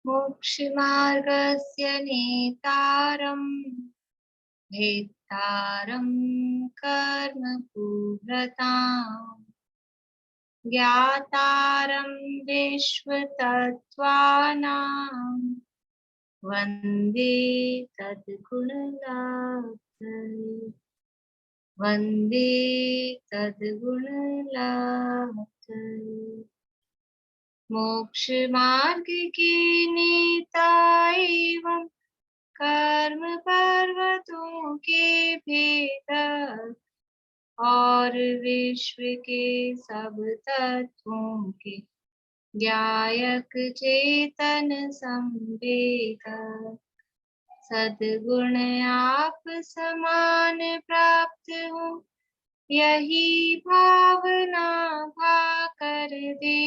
मोक्षमार्गस्य नेतारं भेत्तारं कर्मपूर्वताम् ज्ञातारं विश्वतत्त्वानां वन्दे तद्गुणलाभम् वन्दे तद्गुणलाभम् मोक्षमार्ग के नेता एवं कर्म पर्वतों के भेदक और विश्व के सब तत्वों के ज्ञायक चेतन संवेदक सद्गुण आप समान प्राप्त हो यही भावना भाकर दे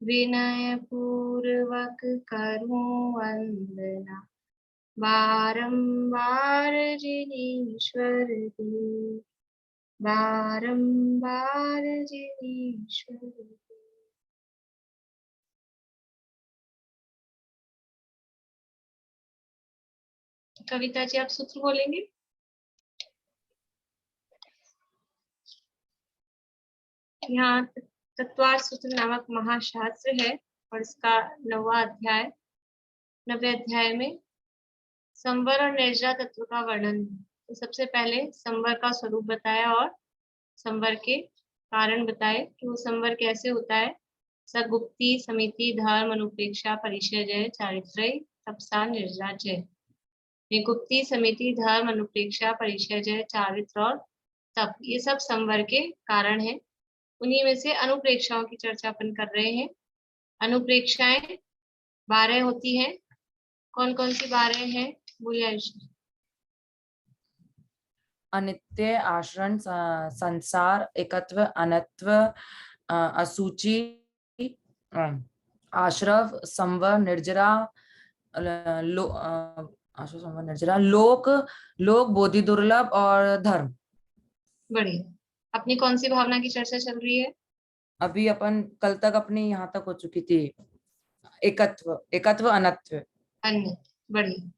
विनय पूर्वक करूं वंदना बारंबार जिनेश्वर देव बारंबार जिनेश्वर देव। कविता जी आप सूत्र बोलेंगे। यहाँ तत्वार सूत्र नामक महाशास्त्र है और इसका 9वां अध्याय 90वें अध्याय में संवर और निर्जरा तत्व का वर्णन है। तो सबसे पहले संवर का स्वरूप बताया और संवर के कारण बताए कि वो संवर कैसे होता है। सगुप्ती समिति धर्म अनुपेक्षा परिचय चारित्रय तपसा निर्जरा जय। गुप्ती समिति धर्म अनुपेक्षा परिचय चारित्र और तप ये सब संवर के कारण है। उन्हीं में से अनुप्रेक्षाओं की चर्चा अपन कर रहे हैं। अनुप्रेक्षाएं 12 होती हैं। कौन कौन सी 12 हैं बोलिए। अनित्य आश्रण संसार एकत्व अनत्व असुचि आश्रव संवर निर्जरा आश्रव संवर निर्जरा लोक लोक बोधि दुर्लभ और धर्म। बढ़िया। अपनी कौन सी भावना की चर्चा चल रही है। अभी अपन कल तक अपनी यहाँ तक हो चुकी थी एकत्व एकत्व अनत्व अन्य। बढ़िया।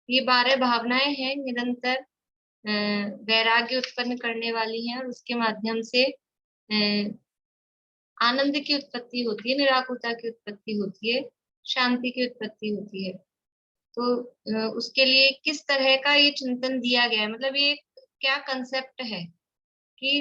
ये 12 भावनाएं हैं निरंतर वैराग्य उत्पन्न करने वाली हैं और उसके माध्यम से आनंद की उत्पत्ति होती है निराकुरता की उत्पत्ति होती है शांति की उत्पत्ति होती है। तो उसके लिए किस तरह का ये चिंतन दिया गया है मतलब ये क्या कंसेप्ट है कि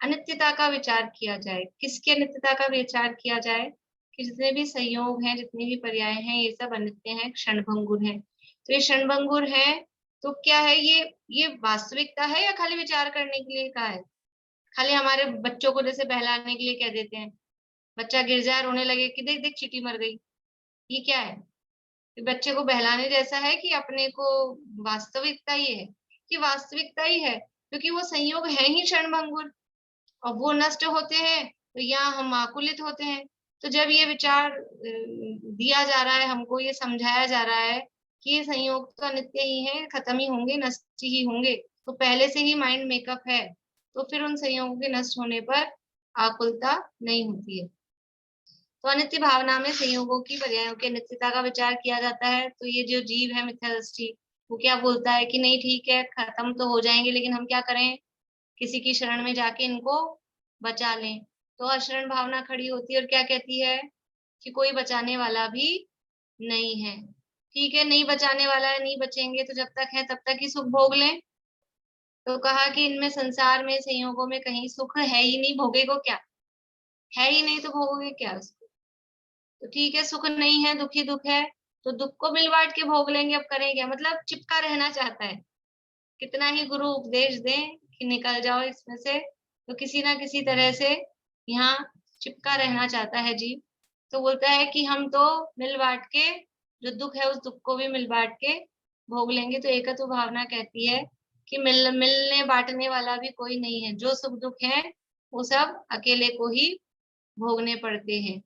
अनित्यता का विचार किया जाए। किसकी अनित्यता का विचार किया जाए कि जितने भी संयोग हैं जितने भी पर्याय हैं ये सब अनित्य हैं क्षणभंगुर हैं। तो ये क्षणभंगुर है तो क्या है ये वास्तविकता है या खाली विचार करने के लिए कहा है। खाली हमारे बच्चों को जैसे बहलाने के लिए कह देते हैं। बच्चा गिर जाए रोने लगे कि देख देख चींटी मर गई। ये क्या है बच्चे को बहलाने जैसा है कि अपने को वास्तविकता ही है कि वास्तविकता ही है क्योंकि वो संयोग है ही क्षणभंगुर और वो नष्ट होते हैं तो यहाँ हम आकुलित होते हैं। तो जब ये विचार दिया जा रहा है हमको ये समझाया जा रहा है कि ये संयोग तो अनित्य ही है खत्म ही होंगे नष्ट ही होंगे तो पहले से ही माइंड मेकअप है तो फिर उन संयोगों के नष्ट होने पर आकुलता नहीं होती है। तो अनित्य भावना में संयोगों की पर्यायों की अनित्यता का विचार किया जाता है। तो ये जो जीव है मिथ्या दृष्टि वो क्या बोलता है कि नहीं ठीक है खत्म तो हो जाएंगे लेकिन हम क्या करें किसी की शरण में जाके इनको बचा लें। तो अशरण भावना खड़ी होती है और क्या कहती है कि कोई बचाने वाला भी नहीं है। ठीक है नहीं बचाने वाला है नहीं बचेंगे तो जब तक है तब तक ही सुख भोग लें। तो कहा कि इनमें संसार में संयोगों में कहीं सुख है ही नहीं भोगेगो क्या है ही नहीं तो भोगोगे क्या उसको। तो ठीक है सुख नहीं है दुख ही दुख है तो दुख को मिल बांट के भोग लेंगे अब करेंगे मतलब चिपका रहना चाहता है। कितना ही गुरु उपदेश दें कि निकल जाओ इसमें से तो किसी ना किसी तरह से यहाँ चिपका रहना चाहता है जीव। तो बोलता है कि हम तो मिल बांट के जो दुख है उस दुख को भी मिल बांट के भोग लेंगे। तो एकत्व भावना कहती है कि मिलने बांटने वाला भी कोई नहीं है जो सुख दुख है वो सब अकेले को ही भोगने पड़ते हैं।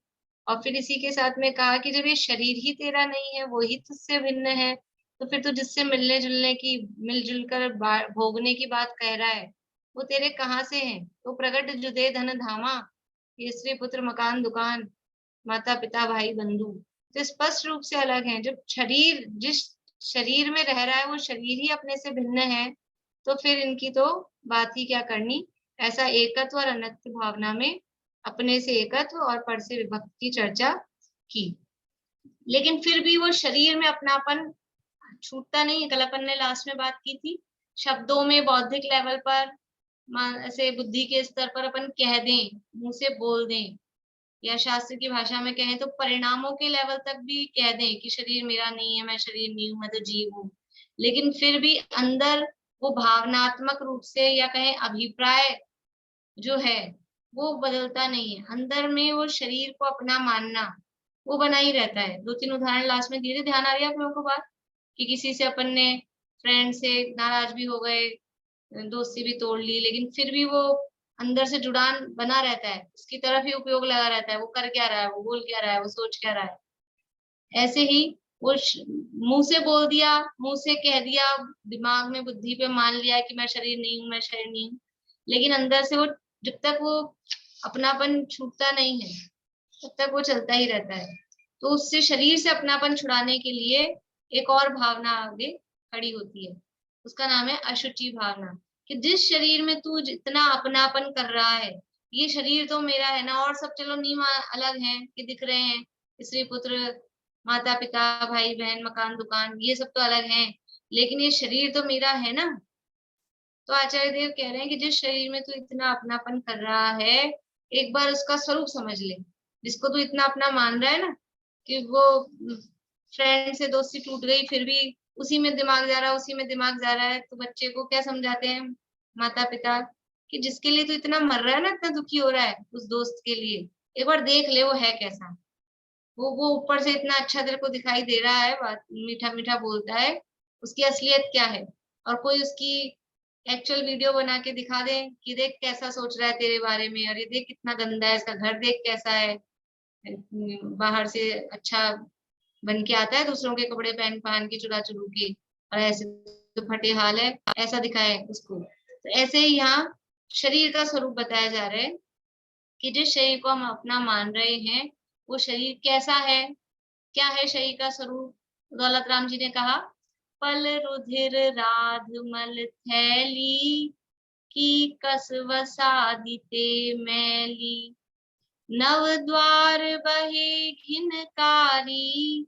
और फिर इसी के साथ में कहा कि जब ये शरीर ही तेरा नहीं है वो ही तुझसे भिन्न है तो फिर तू जिससे मिलने जुलने की मिलजुल कर भोगने की बात कह रहा है वो तेरे कहाँ से है। तो प्रगट जुदे धन धामा ये स्त्री पुत्र मकान दुकान माता पिता भाई बंधु तो स्पष्ट रूप से अलग हैं। जब शरीर जिस शरीर में रह रहा है वो शरीर ही अपने से भिन्न है, तो फिर इनकी तो बात ही क्या करनी। ऐसा एकत्व और अनत्व भावना में अपने से एकत्व और पर से विभक्त की चर्चा की। लेकिन फिर भी वो शरीर में अपनापन छूटता नहीं है। कल अपन ने लास्ट में बात की थी, शब्दों में बौद्धिक लेवल पर, ऐसे बुद्धि के स्तर पर अपन कह दें, मुंह से बोल दें, या शास्त्र की भाषा में कहें तो परिणामों के लेवल तक भी कह दें कि शरीर मेरा नहीं है, मैं शरीर नहीं हूं, मैं तो जीव हूँ। लेकिन फिर भी अंदर वो भावनात्मक रूप से या कहें अभिप्राय जो है वो बदलता नहीं है। अंदर में वो शरीर को अपना मानना वो बना ही रहता है। 2-3 उदाहरण लास्ट में दिए थे, ध्यान आ रही है आप लोगों को बात, कि किसी से अपन ने फ्रेंड से नाराज भी हो गए, दोस्ती भी तोड़ ली, लेकिन फिर भी वो अंदर से जुड़ान बना रहता है, उसकी तरफ ही उपयोग लगा रहता है। वो कर क्या रहा है, वो बोल क्या रहा है, वो सोच क्या रहा है। ऐसे ही वो मुंह से बोल दिया, मुंह से कह दिया, दिमाग में बुद्धि पे मान लिया कि मैं शरीर नहीं हूँ, मैं शरीर नहीं हूँ, लेकिन अंदर से वो जब तक वो अपनापन छूटता नहीं है तब तक वो चलता ही रहता है। तो उससे शरीर से अपनापन छुड़ाने के लिए एक और भावना आगे खड़ी होती है, उसका नाम है अशुचि भावना। कि जिस शरीर में तू जितना अपनापन कर रहा है, ये शरीर तो मेरा है ना, और सब चलो नीम अलग हैं कि दिख रहे हैं, स्त्री पुत्र माता पिता भाई बहन मकान दुकान ये सब तो अलग हैं, लेकिन ये शरीर तो मेरा है ना। तो आचार्य देव कह रहे हैं कि जिस शरीर में तू इतना अपनापन कर रहा है, एक बार उसका स्वरूप समझ ले। जिसको तू इतना अपना मान रहा है ना, कि वो फ्रेंड से दोस्ती टूट गई फिर भी उसी में दिमाग जा रहा है, उसी में दिमाग जा रहा है, तो बच्चे को क्या समझाते हैं माता पिता, कि जिसके लिए तू इतना मर रहा है ना, इतना दुखी हो रहा है उस दोस्त के लिए, एक बार देख ले वो है कैसा। वो ऊपर से इतना अच्छा तेरे को दिखाई दे रहा है, बात मीठा मीठा बोलता है, उसकी असलियत क्या है। और कोई उसकी एक्चुअल वीडियो बना के दिखा दे कि देख कैसा सोच रहा है तेरे बारे में, और ये देख कितना गंदा है, इसका घर देख कैसा है, बाहर से अच्छा बन के आता है, दूसरों के कपड़े पहन पहन के चुरा चुरू के, और ऐसे तो फटे हाल है, ऐसा दिखाए उसको। तो ऐसे ही यहाँ शरीर का स्वरूप बताया जा रहा है कि जिस शरीर को हम अपना मान रहे हैं वो शरीर कैसा है, क्या है शरीर का स्वरूप। दौलत राम जी ने कहा, पल रुधिर राध मल थैली, की कस वसादिते मैली, नव द्वार बहे घिनकारी,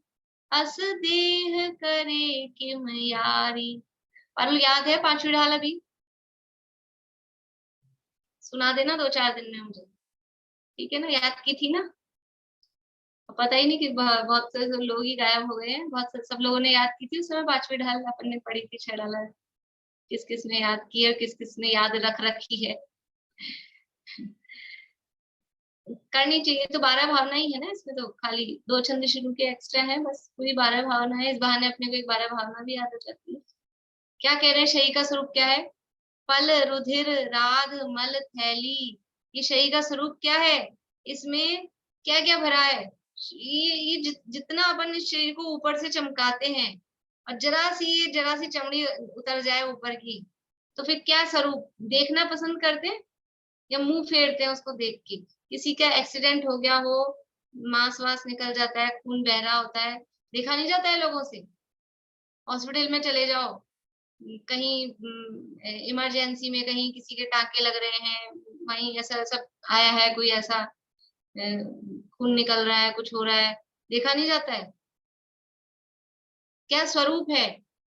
अस देह करे किम यारी। पारुल याद है 5वीं ढाल? अभी सुना देना 2-4 दिन में मुझे, ठीक है ना? याद की थी ना? पता ही नहीं कि बहुत से लोग ही गायब हो गए हैं। बहुत सब लोगों ने याद की थी उस समय 5वीं ढाल अपन ने पढ़ी थी 6 ढाल। किस किस ने याद की है, किस किस ने याद रख रखी है। करनी चाहिए। तो 12 भावना ही है ना इसमें, तो खाली 2 छंद शुरू के एक्स्ट्रा है, बस पूरी 12 भावना है। इस बहाने अपने को एक 12 भावना भी याद हो जाती है। क्या कह रहे हैं, शरीर का स्वरूप क्या है? पल रुधिर राध मल थैली। ये शरीर का स्वरूप क्या है? इसमें क्या क्या भरा है? ये जितना अपन इस शरीर को ऊपर से चमकाते हैं, और जरा सी चमड़ी उतर जाए ऊपर की, तो फिर क्या स्वरूप देखना पसंद करते हैं या मुंह फेरते हैं उसको देख के? किसी का एक्सीडेंट हो गया हो, मांस वास निकल जाता है, खून बह रहा होता है, देखा नहीं जाता है लोगों से। हॉस्पिटल में चले जाओ, कहीं इमरजेंसी में कहीं किसी के टांके लग रहे हैं, वहीं ऐसा सब आया है, कोई ऐसा खून निकल रहा है, कुछ हो रहा है, देखा नहीं जाता है। क्या स्वरूप है?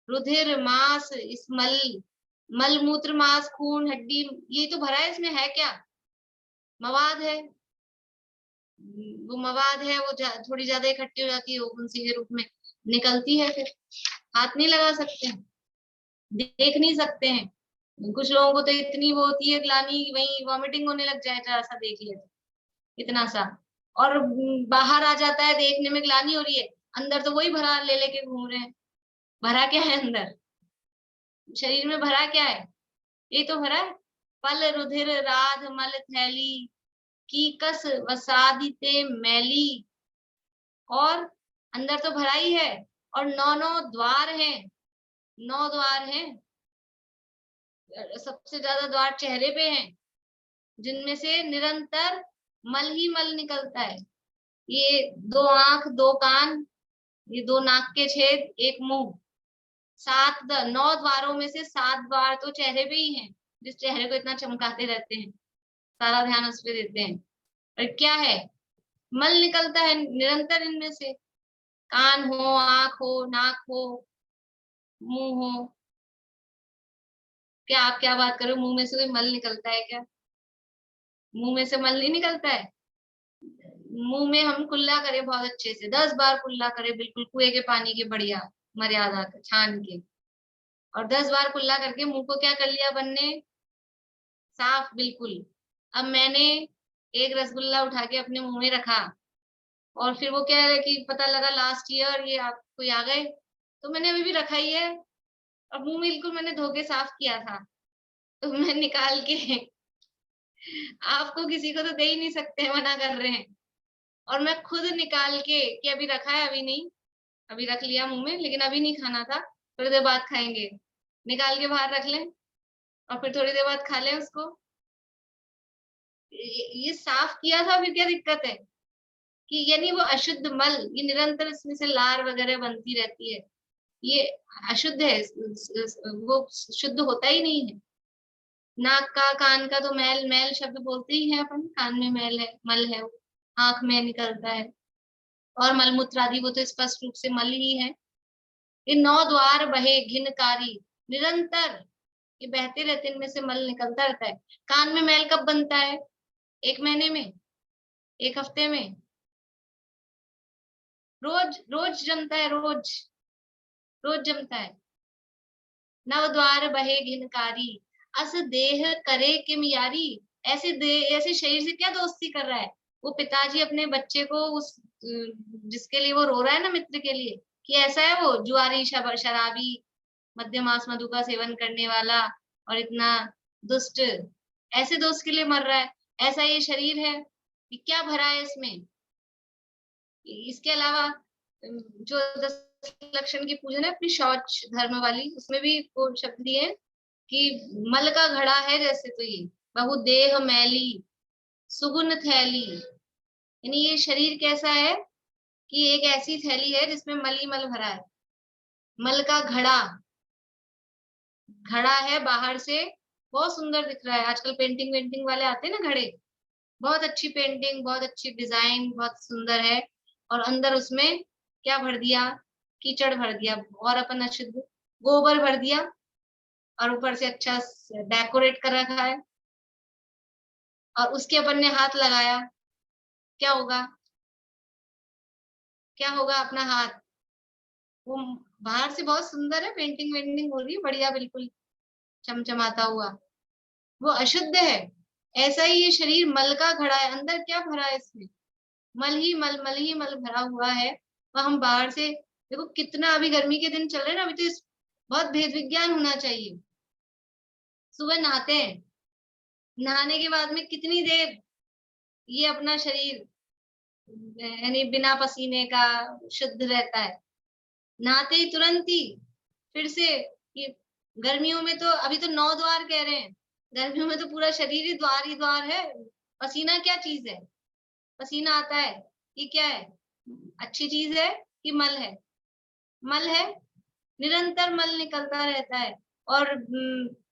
रुधिर मांस स्मल, मल मूत्र मांस खून हड्डी, ये तो भरा है, इसमें है क्या? मवाद है। वो मवाद है, वो थोड़ी ज्यादा इकट्ठी हो जाती है, उनसी के रूप में निकलती है, फिर हाथ नहीं लगा सकते हैं, देख नहीं सकते हैं। कुछ लोगों को तो इतनी वो होती है ग्लानी, वही वॉमिटिंग होने लग जाए जरा सा देख ले, इतना सा। और बाहर आ जाता है, देखने में ग्लानी हो रही है, अंदर तो वही भरा ले लेके घूम रहे हैं। भरा क्या है अंदर? शरीर में भरा क्या है? ये तो भरा है, पल रुधिर राध मल थैली, की कस वसादिते मैली। और अंदर तो भरा ही है, और 9 द्वार हैं, 9 द्वार हैं। सबसे ज्यादा द्वार चेहरे पे हैं, जिनमें से निरंतर मल ही मल निकलता है। ये 2 आंख 2 कान ये 2 नाक के छेद, एक मुंह, 9 द्वारों में से 7 द्वार तो चेहरे पे ही हैं, जिस चेहरे को इतना चमकाते रहते हैं, सारा ध्यान उस पे देते हैं। और क्या है, मल निकलता है निरंतर इनमें से, कान हो, आंख हो, नाक हो, मुंह हो। क्या आप क्या बात करो, मुंह में से कोई मल निकलता है क्या? मुंह में से मल नहीं निकलता है। मुंह में हम कुल्ला करें बहुत अच्छे से, 10 बार कुल्ला करें, बिल्कुल कुएं के पानी के बढ़िया मर्यादा का छान के, और 10 बार कुल्ला करके मुंह को क्या कर लिया अपन ने, साफ बिल्कुल। अब मैंने एक रसगुल्ला उठा के अपने मुंह में रखा, और फिर वो क्या है कि पता लगा लास्ट ईयर ये आप कोई आ गए, तो मैंने अभी भी रखा ही है, और मुंह बिल्कुल मैंने धो के साफ किया था, तो मैं निकाल के आपको किसी को तो दे ही नहीं सकते, मना कर रहे हैं। और मैं खुद निकाल के कि अभी रखा है, अभी नहीं, अभी रख लिया मुंह में, लेकिन अभी नहीं खाना था, थोड़ी देर बाद खाएंगे, निकाल के बाहर रख लें और फिर थोड़ी देर बाद खा लें उसको। ये साफ किया था, फिर क्या दिक्कत है? कि यानी वो अशुद्ध मल, ये निरंतर इसमें से लार वगैरह बनती रहती है, ये अशुद्ध है, वो शुद्ध होता ही नहीं है। नाक का, कान का तो मैल, मैल शब्द बोलते ही है अपन, कान में मैल है, मल है वो, आंख में निकलता है, और मलमूत्र आदि वो तो स्पष्ट रूप से मल ही है। ये 9 द्वार बहे घिनकारी, निरंतर ये बहते रहते, इनमें से मल निकलता रहता है। कान में मैल कब बनता है? 1 महीने में, 1 हफ्ते में, रोज रोज जमता है, रोज रोज जमता है। नव द्वार बहे घिनकारी, अस देह करे किम यारी, ऐसे शरीर से क्या दोस्ती कर रहा है? वो पिताजी अपने बच्चे को, उस जिसके लिए वो रो रहा है ना, मित्र के लिए, कि ऐसा है वो जुआरी, शराबी, मध्यमास मधु का सेवन करने वाला और इतना दुष्ट, ऐसे दोस्त के लिए मर रहा है। ऐसा ये शरीर है, ये क्या भरा है इसमें? इसके अलावा जो 10 लक्षण की पूजन है अपनी शौच धर्म वाली, उसमें भी वो शब्द दिए हैं कि मल का घड़ा है जैसे, तो ये बहुदेह मैली सुगुन थैली, यानी ये शरीर कैसा है कि एक ऐसी थैली है जिसमें मल ही मल भरा है। मल का घड़ा, घड़ा है बाहर से, बहुत सुंदर दिख रहा है, आजकल पेंटिंग वेंटिंग वाले आते हैं ना घड़े, बहुत अच्छी पेंटिंग, बहुत अच्छी डिजाइन, बहुत सुंदर है, और अंदर उसमें क्या भर दिया, कीचड़ भर दिया, और अपन अशुद्ध गोबर भर दिया, और ऊपर से अच्छा डेकोरेट कर रखा है, और उसके अपन ने हाथ लगाया, क्या होगा? क्या होगा अपना हाथ? वो बाहर से बहुत सुंदर है, पेंटिंग वेंटिंग हो रही है बढ़िया, बिल्कुल चमचमाता हुआ, वो अशुद्ध है। ऐसा ही ये शरीर मल का घड़ा है, अंदर क्या भरा है इसमें? मल ही मल, मल ही मल भरा हुआ है। और हम बाहर से देखो, कितना अभी गर्मी के दिन चल रहे हैं ना, अभी तो इस बहुत भेद विज्ञान होना चाहिए। सुबह नहाते हैं, नहाने के बाद में कितनी देर ये अपना शरीर यानी बिना पसीने का शुद्ध रहता है, नहाते ही तुरंत ही फिर से ये। गर्मियों में तो अभी तो 9 द्वार कह रहे हैं, गर्मियों में तो पूरा शरीर ही द्वार है। पसीना क्या चीज है? पसीना आता है, ये क्या है? अच्छी चीज है कि मल है? मल है, निरंतर मल निकलता रहता है। और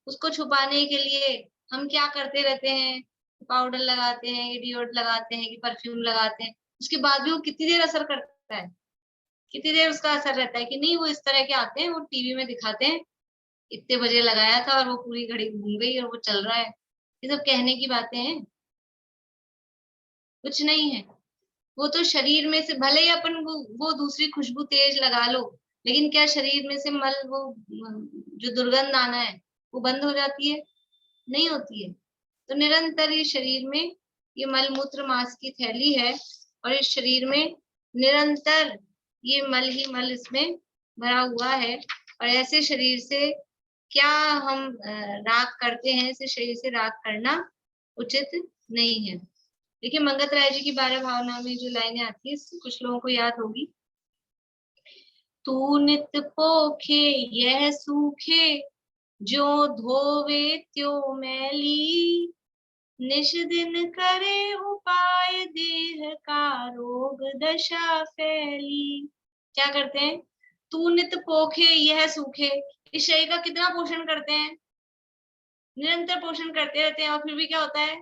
उसको छुपाने के लिए हम क्या करते रहते हैं? पाउडर लगाते हैं, डिओड लगाते हैं, कि परफ्यूम लगाते हैं, उसके बाद भी वो कितनी देर असर करता है? कितनी देर उसका असर रहता है कि नहीं? वो इस तरह के आते हैं, वो टीवी में दिखाते हैं, इतने बजे लगाया था और वो पूरी घड़ी घूम गई और वो चल रहा है। ये सब कहने की बातें हैं, कुछ नहीं है। वो तो शरीर में से भले ही अपन वो दूसरी खुशबू तेज लगा लो, लेकिन क्या शरीर में से मल, वो जो दुर्गंध आना है, वो बंद हो जाती है? नहीं होती है। तो निरंतर ये शरीर में ये मल मूत्र मांस की थैली है, और इस शरीर में निरंतर ये मल ही मल इसमें भरा हुआ है। और ऐसे शरीर से क्या हम राग करते हैं? ऐसे शरीर से राग करना उचित नहीं है। देखिए मंगत राय जी की 12 भावना में जो लाइनें आती है, कुछ लोगों को याद होगी। तू नित पोखे यह सूखे, जो धोवे त्यो मैली, निश दिन करे उपाय देह का रोग दशा फैली। क्या करते हैं? तू नित पोखे यह सूखे, इस शरीर का कितना पोषण करते हैं, निरंतर पोषण करते रहते हैं, और फिर भी क्या होता है?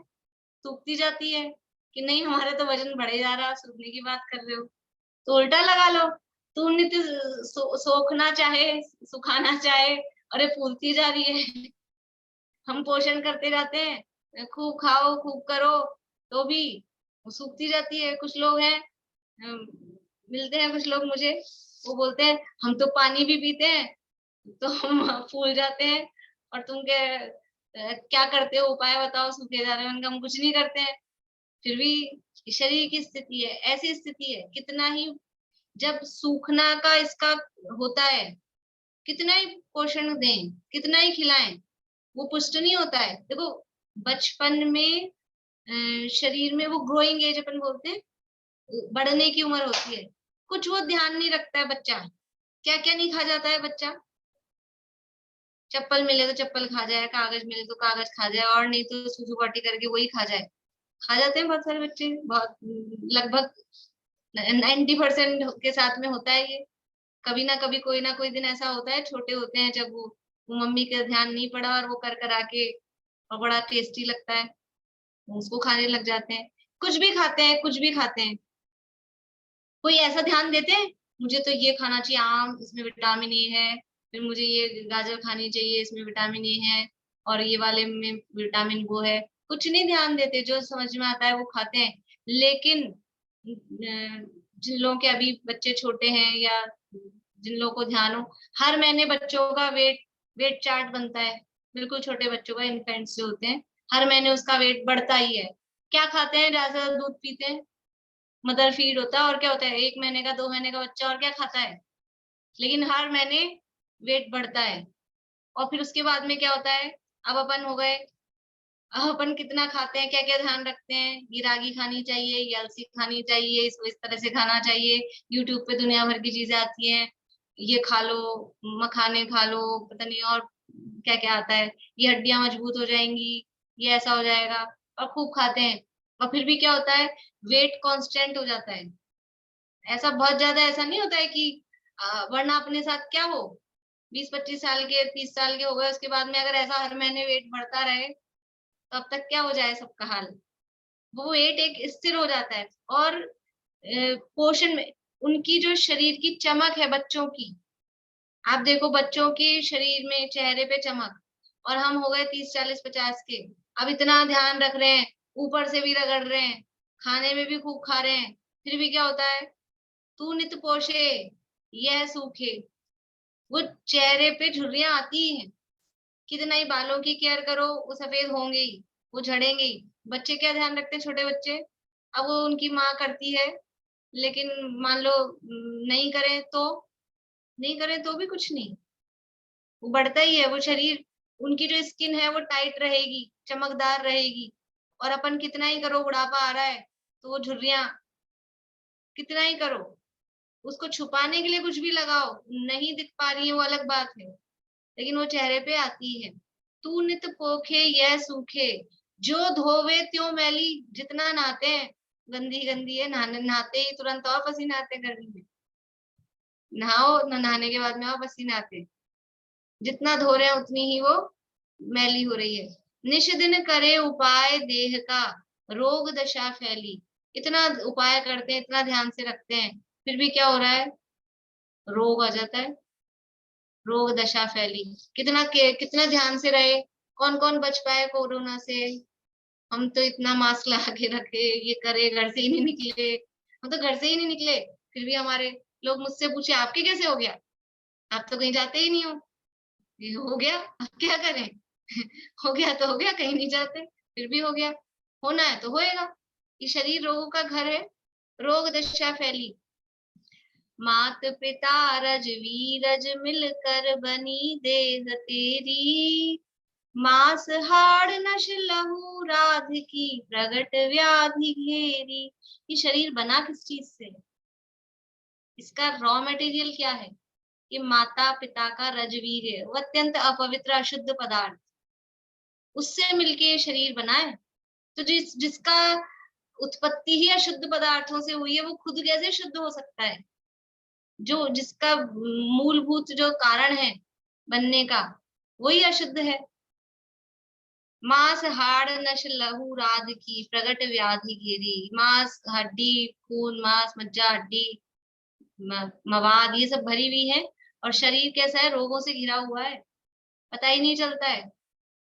सूखती जाती है कि नहीं हमारा तो वजन बढ़े जा रहा, सूखने की बात कर रहे हो। तो उल्टा लगा लो, तू नित सोखना चाहे, सुखाना चाहे, और ये फूलती जा रही है। हम पोषण करते रहते हैं, खूब खाओ खूब करो, तो भी वो सूखती जाती है। कुछ लोग हैं, मिलते हैं कुछ लोग मुझे, वो बोलते हैं हम तो पानी भी पीते हैं तो हम फूल जाते हैं, और तुम क्या करते हो, उपाय बताओ, सूखे जा रहे हो। उनका हम कुछ नहीं करते हैं, फिर भी शरीर की स्थिति है, ऐसी स्थिति है। कितना ही जब सूखना का इसका होता है, कितना ही पोषण दें, कितना ही खिलाएं, वो पुष्ट नहीं होता है। देखो बचपन में शरीर में वो ग्रोइंग एज अपन बोलते हैं, बढ़ने की उम्र होती है, कुछ वो ध्यान नहीं रखता है बच्चा, क्या क्या नहीं खा जाता है बच्चा। चप्पल मिले तो चप्पल खा जाए, कागज मिले तो कागज खा जाए, और नहीं तो सूसू पाटी करके वही खा जाए। खा जाते हैं बहुत सारे बच्चे, बहुत लगभग 90% के साथ में होता है ये। कभी ना कभी कोई ना कोई दिन ऐसा होता है, छोटे होते हैं जब वो मम्मी का ध्यान नहीं पड़ा और वो कर कर आके, और बड़ा टेस्टी लगता है, उसको खाने लग जाते हैं। कुछ भी खाते हैं, कुछ भी खाते हैं, कोई ऐसा ध्यान देते हैं मुझे तो ये खाना चाहिए, आम इसमें विटामिन ए है, फिर मुझे ये गाजर खानी चाहिए इसमें विटामिन ए है, और ये वाले में विटामिन वो है। कुछ नहीं ध्यान देते, जो समझ में आता है वो खाते हैं। लेकिन जिन लोगों के अभी बच्चे छोटे हैं, या जिन लोगों को ध्यान हो, हर महीने बच्चों का वेट चार्ट बनता है, बिल्कुल छोटे बच्चों का, इन्फेंट्स जो होते हैं, हर महीने उसका वेट बढ़ता ही है। क्या खाते हैं? ज्यादा दूध पीते हैं, मदर फीड होता है, और क्या होता है, 1 महीने का 2 महीने का बच्चा और क्या खाता है, लेकिन हर महीने वेट बढ़ता है। और फिर उसके बाद में क्या होता है, अब अपन हो गए, अब अपन कितना खाते हैं, क्या क्या ध्यान रखते हैं, ये रागी खानी चाहिए, ये अलसी खानी चाहिए, इसको इस तरह से खाना चाहिए, यूट्यूब पे दुनिया भर की चीजें आती हैं, ये खा लो, मखाने खा लो, पता नहीं और क्या क्या आता है, ये हड्डियां मजबूत हो जाएंगी, ये ऐसा हो जाएगा, और खूब खाते हैं। और फिर भी क्या होता है, वेट कांस्टेंट हो जाता है। ऐसा बहुत ज्यादा ऐसा नहीं होता है कि वरना अपने साथ क्या हो, 20-25 साल के, 30 साल के हो गए, उसके बाद में अगर ऐसा हर महीने वेट बढ़ता रहे, तो अब तक क्या हो जाए सबका हाल। वो वेट एक स्थिर हो जाता है। और पोषण में उनकी जो शरीर की चमक है बच्चों की, आप देखो बच्चों के शरीर में, चेहरे पे चमक, और हम हो गए 30-40-50 के, अब इतना ध्यान रख रहे हैं, ऊपर से भी रगड़ रहे हैं, खाने में भी खूब खा रहे हैं, फिर भी क्या होता है? तू नित पोषे यह सूखे, वो चेहरे पे झुर्रियां आती हैं। कितना ही बालों की केयर करो, वो सफेद होंगे ही, वो झड़ेंगे ही। बच्चे क्या ध्यान रखते हैं, छोटे बच्चे, अब वो उनकी माँ करती है, लेकिन मान लो नहीं करें तो, नहीं करें तो भी कुछ नहीं, वो बढ़ता ही है वो शरीर। उनकी जो स्किन है वो टाइट रहेगी, चमकदार रहेगी। और अपन कितना ही करो, बुढ़ापा आ रहा है तो वो झुर्रियां, कितना ही करो, उसको छुपाने के लिए कुछ भी लगाओ, नहीं दिख पा रही है वो अलग बात है, लेकिन वो चेहरे पे आती है। तू नित पोखे यह सूखे, जो धोवे त्यों मैली, जितना नहाते हैं गंदी गंदी है, नहाते ही तुरंत और पसीना आते हैं गर्मी में। नहाओ, नहाने के बाद में और पसीना आते हैं, जितना धो रहे हैं उतनी ही वो मैली हो रही है। निश दिन करे उपाय देह का, रोग दशा फैली। इतना उपाय करते हैं, इतना ध्यान से रखते हैं, फिर भी क्या हो रहा है? रोग आ जाता है, रोग दशा फैली। कितना ध्यान से रहे, कौन कौन बच पाए कोरोना से? हम तो इतना मास्क लगा के रखे, ये करे, घर से ही नहीं निकले, हम तो घर से ही नहीं निकले, फिर भी हमारे लोग मुझसे पूछे आपके कैसे हो गया, आप तो कहीं जाते ही नहीं हो। ये हो गया, अब क्या करें? हो गया तो हो गया, कहीं नहीं जाते, फिर भी हो गया। होना है तो होएगा, ये शरीर रोगों का घर है, रोग दशा फैली। मात पिता रज वीरज मिलकर बनी देह तेरी, मांस हाड़ नश लहू राध की प्रगट व्याधि घेरी। ये शरीर बना किस चीज से? इसका रॉ मटेरियल क्या है? ये माता पिता का रजवीर है, वो अत्यंत अपवित्र अशुद्ध पदार्थ, उससे मिलके ये शरीर बना है। तो जिसका उत्पत्ति ही अशुद्ध पदार्थों से हुई है, वो खुद कैसे शुद्ध हो सकता है? जो जिसका मूलभूत जो कारण है बनने का, वही अशुद्ध है। मांस हाड़ नश लहू राध की प्रगट व्याधि गिरी। मांस, हड्डी, खून, मांस, मज्जा, हड्डी, मवाद, ये सब भरी हुई है। और शरीर कैसा है? रोगों से घिरा हुआ है। पता ही नहीं चलता है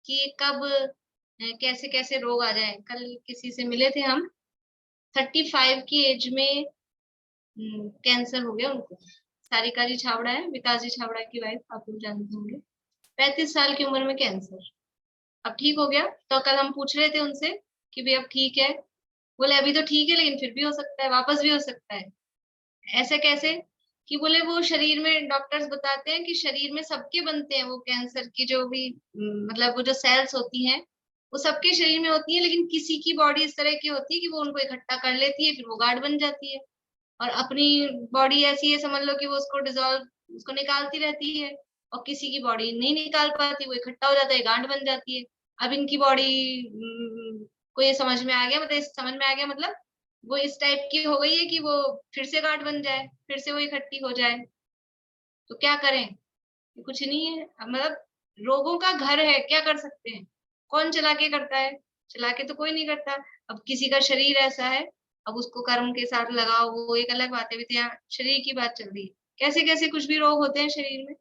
कि कब कैसे कैसे रोग आ जाए। कल किसी से मिले थे हम, 35 की एज में कैंसर हो गया उनको। सारिका जी छाबड़ा है, विकास जी छाबड़ा की वाइफ, आप लोग जानते होंगे। 35 साल की उम्र में कैंसर, अब ठीक हो गया। तो कल हम पूछ रहे थे उनसे कि भाई अब ठीक है? बोले अभी तो ठीक है, लेकिन फिर भी हो सकता है, वापस भी हो सकता है। ऐसे कैसे? कि बोले वो शरीर में, डॉक्टर्स बताते हैं कि शरीर में सबके बनते हैं वो कैंसर की जो भी मतलब वो जो सेल्स होती हैं, वो सबके शरीर में होती है, लेकिन किसी की बॉडी इस तरह की होती है कि वो उनको इकट्ठा कर लेती है, फिर वो गांठ बन जाती है। और अपनी बॉडी ऐसी है, समझ लो कि वो उसको डिसॉल्व, उसको निकालती रहती है। और किसी की बॉडी नहीं निकाल पाती, वो इकट्ठा हो जाता है, गांठ बन जाती है। अब इनकी बॉडी को ये समझ में आ गया, मतलब समझ में आ गया, मतलब वो इस टाइप की हो गई है कि वो फिर से गांठ बन जाए, फिर से वो इकट्ठी हो जाए। तो क्या करें? कुछ नहीं है, मतलब रोगों का घर है, क्या कर सकते हैं? कौन चला के करता है? चला के तो कोई नहीं करता। अब किसी का शरीर ऐसा है, अब उसको कर्म के साथ लगाओ, वो एक अलग बात है। भी तो यहाँ शरीर की बात चल रही है, कैसे कैसे कुछ भी रोग होते हैं शरीर में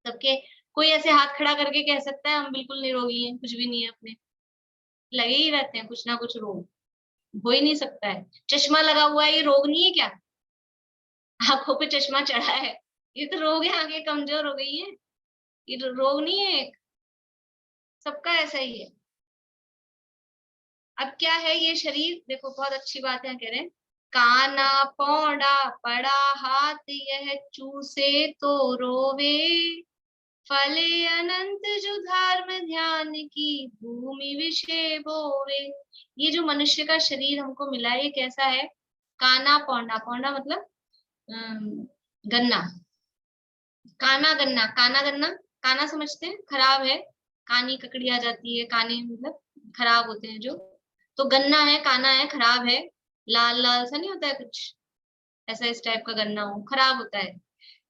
सबके। कोई ऐसे हाथ खड़ा करके कह सकता है हम बिल्कुल निरोगी हैं, कुछ भी नहीं है अपने? लगे ही रहते हैं कुछ ना कुछ रोग, हो ही नहीं सकता है। चश्मा लगा हुआ है, ये रोग नहीं है क्या? आंखों पे चश्मा चढ़ा है, ये तो रोग है, आंखें कमजोर हो गई है, ये तो रोग नहीं है एक। सबका ऐसा ही है। अब क्या है ये शरीर? देखो बहुत अच्छी बात है, कह रहे हैं काना पौड़ा पड़ा हाथ यह चूसे तो रोवे, फले अनंत जो धर्म ध्यान की भूमि विषय बोवे। ये जो मनुष्य का शरीर हमको मिला है, ये कैसा है? काना पौंडा, पौंडा मतलब गन्ना। काना गन्ना, काना गन्ना, काना समझते हैं? खराब है, कानी ककड़ी आ जाती है, काने मतलब खराब होते हैं जो। तो गन्ना है, काना है, खराब है, लाल लाल सा नहीं होता है कुछ, ऐसा इस टाइप का गन्ना हो, खराब होता है।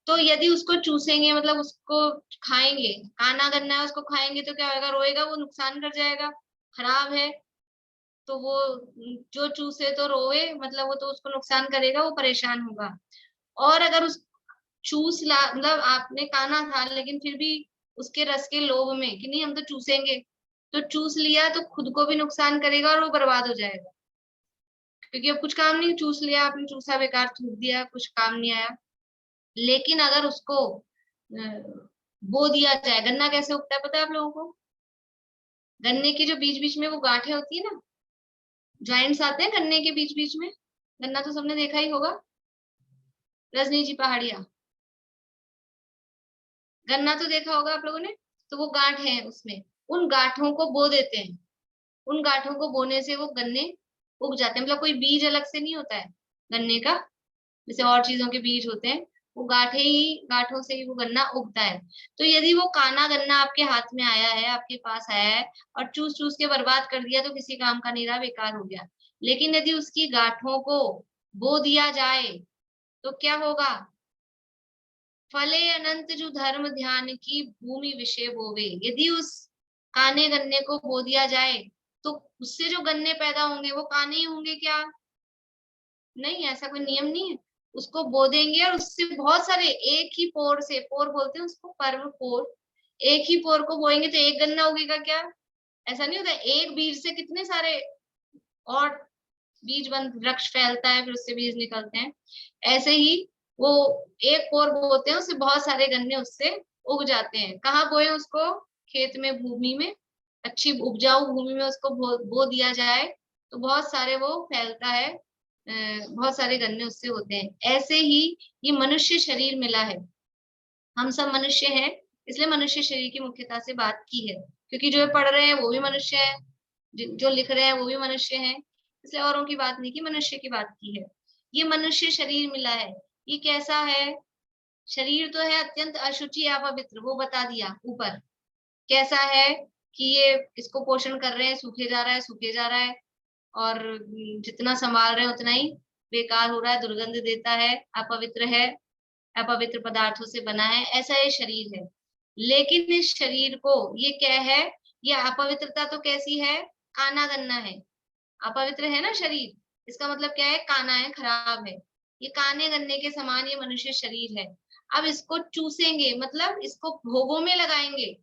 तो यदि उसको चूसेंगे, मतलब उसको खाएंगे, काना गन्ना है, उसको खाएंगे तो क्या होगा? रोएगा, वो नुकसान कर जाएगा, खराब है। तो वो जो चूसे तो रोए, मतलब वो तो उसको नुकसान करेगा, वो परेशान होगा। और अगर उस चूस ला, मतलब आपने काना था लेकिन फिर भी उसके रस के लोभ में कि नहीं हम तो चूसेंगे, तो चूस लिया तो खुद को भी नुकसान करेगा और वो बर्बाद हो जाएगा। क्योंकि अब कुछ काम नहीं, चूस लिया आपने, चूसा बेकार थूक दिया, कुछ काम नहीं आया। लेकिन अगर उसको बो दिया जाए, गन्ना कैसे उगता है पता है आप लोगों को? गन्ने की जो बीच बीच में वो गांठें होती है ना, जॉइंट्स आते हैं गन्ने के बीच बीच में। गन्ना तो सबने देखा ही होगा, रजनी जी पहाड़िया, गन्ना तो देखा होगा आप लोगों ने। तो वो गांठ है उसमें, उन गांठों को बो देते हैं। उन गांठों को बोने से वो गन्ने उग जाते हैं, मतलब कोई बीज अलग से नहीं होता है गन्ने का, जैसे और चीजों के बीज होते हैं। वो गांठे ही, गांठों से ही वो गन्ना उगता है। तो यदि वो काना गन्ना आपके हाथ में आया है, आपके पास आया है, और चूस चूस के बर्बाद कर दिया, तो किसी काम का नहीं रहा, बेकार हो गया। लेकिन यदि उसकी गांठों को बो दिया जाए तो क्या होगा? फले अनंत जो धर्म ध्यान की भूमि विषय बोवे। यदि उस काने गन्ने को बो दिया जाए तो उससे जो गन्ने पैदा होंगे वो काने ही होंगे क्या? नहीं, ऐसा कोई नियम नहीं है। उसको बो देंगे और उससे बहुत सारे, एक ही पोर से, पोर बोलते हैं उसको, पर्व पोर, एक ही पोर को बोएंगे तो एक गन्ना उगेगा क्या? ऐसा नहीं होता। एक बीज से कितने सारे और बीज बन, वृक्ष फैलता है, फिर उससे बीज निकलते हैं। ऐसे ही वो एक पोर बोते हैं, उससे बहुत सारे गन्ने उससे उग जाते हैं। कहाँ बोए उसको? खेत में, भूमि में, अच्छी उपजाऊ भूमि में उसको बो दिया जाए तो बहुत सारे वो फैलता है, बहुत सारे गन्ने उससे होते हैं। ऐसे ही ये मनुष्य शरीर मिला है, हम सब मनुष्य हैं, इसलिए मनुष्य शरीर की मुख्यता से बात की है। क्योंकि जो पढ़ रहे हैं वो भी मनुष्य है, जो लिख रहे हैं वो भी मनुष्य हैं, इसलिए औरों की बात नहीं की, मनुष्य की बात की है। ये मनुष्य शरीर मिला है, ये कैसा है? शरीर तो है अत्यंत अशुचि अपवित्र, वो बता दिया ऊपर। कैसा है? कि ये इसको पोषण कर रहे हैं, सूखे जा रहा है, सूखे जा रहा है, और जितना संभाल रहे हैं उतना ही बेकार हो रहा है, दुर्गंध देता है, अपवित्र है। अपवित्र पदार्थों से बना है, ऐसा ये शरीर है। लेकिन इस शरीर को ये क्या है, ये अपवित्रता तो कैसी है, काना गन्ना है, अपवित्र है ना शरीर, इसका मतलब क्या है, काना है, खराब है। ये काने गन्ने के समान ये मनुष्य शरीर है। अब इसको चूसेंगे, मतलब इसको भोगों में लगाएंगे।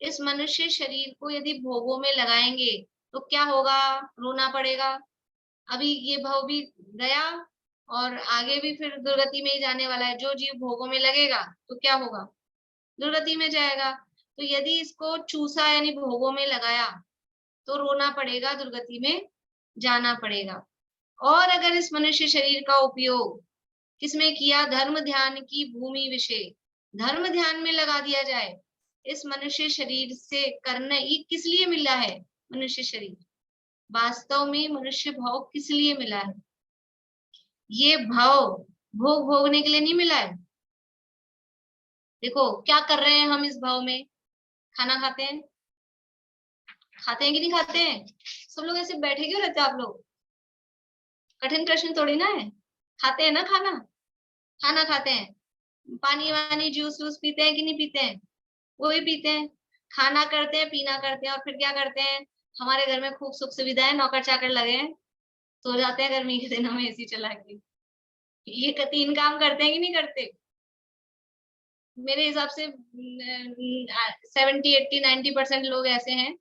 इस मनुष्य शरीर को यदि भोगों में लगाएंगे तो क्या होगा, रोना पड़ेगा। अभी ये भव भी गया और आगे भी फिर दुर्गति में ही जाने वाला है। जो जीव भोगों में लगेगा तो क्या होगा, दुर्गति में जाएगा। तो यदि इसको चूसा यानी भोगों में लगाया तो रोना पड़ेगा, दुर्गति में जाना पड़ेगा। और अगर इस मनुष्य शरीर का उपयोग किसमें किया, धर्म ध्यान की भूमि विषय, धर्म ध्यान में लगा दिया जाए, इस मनुष्य शरीर से करना, ये किस लिए मिला है मनुष्य शरीर, वास्तव में मनुष्य भाव किस लिए मिला है, ये भाव भोग भोगने के लिए नहीं मिला है। देखो क्या कर रहे हैं हम इस भाव में, खाना खाते हैं, खाते हैं कि नहीं खाते हैं, सब लोग ऐसे बैठे क्यों रहते हैं आप लोग, कठिन प्रश्न थोड़ी ना है, खाते हैं ना खाना, खाना खाते हैं, पानी वानी जूस वूस पीते हैं कि नहीं पीते हैं, वो भी पीते हैं, खाना करते हैं, पीना करते हैं, और फिर क्या करते हैं, हमारे घर में खूब सुख सुविधाएं, नौकर चाकर लगे हैं, सो जाते हैं गर्मी के दिनों में एसी चला के। ये 3 काम करते हैं कि नहीं करते, मेरे हिसाब से 70, 80, 90% लोग ऐसे हैं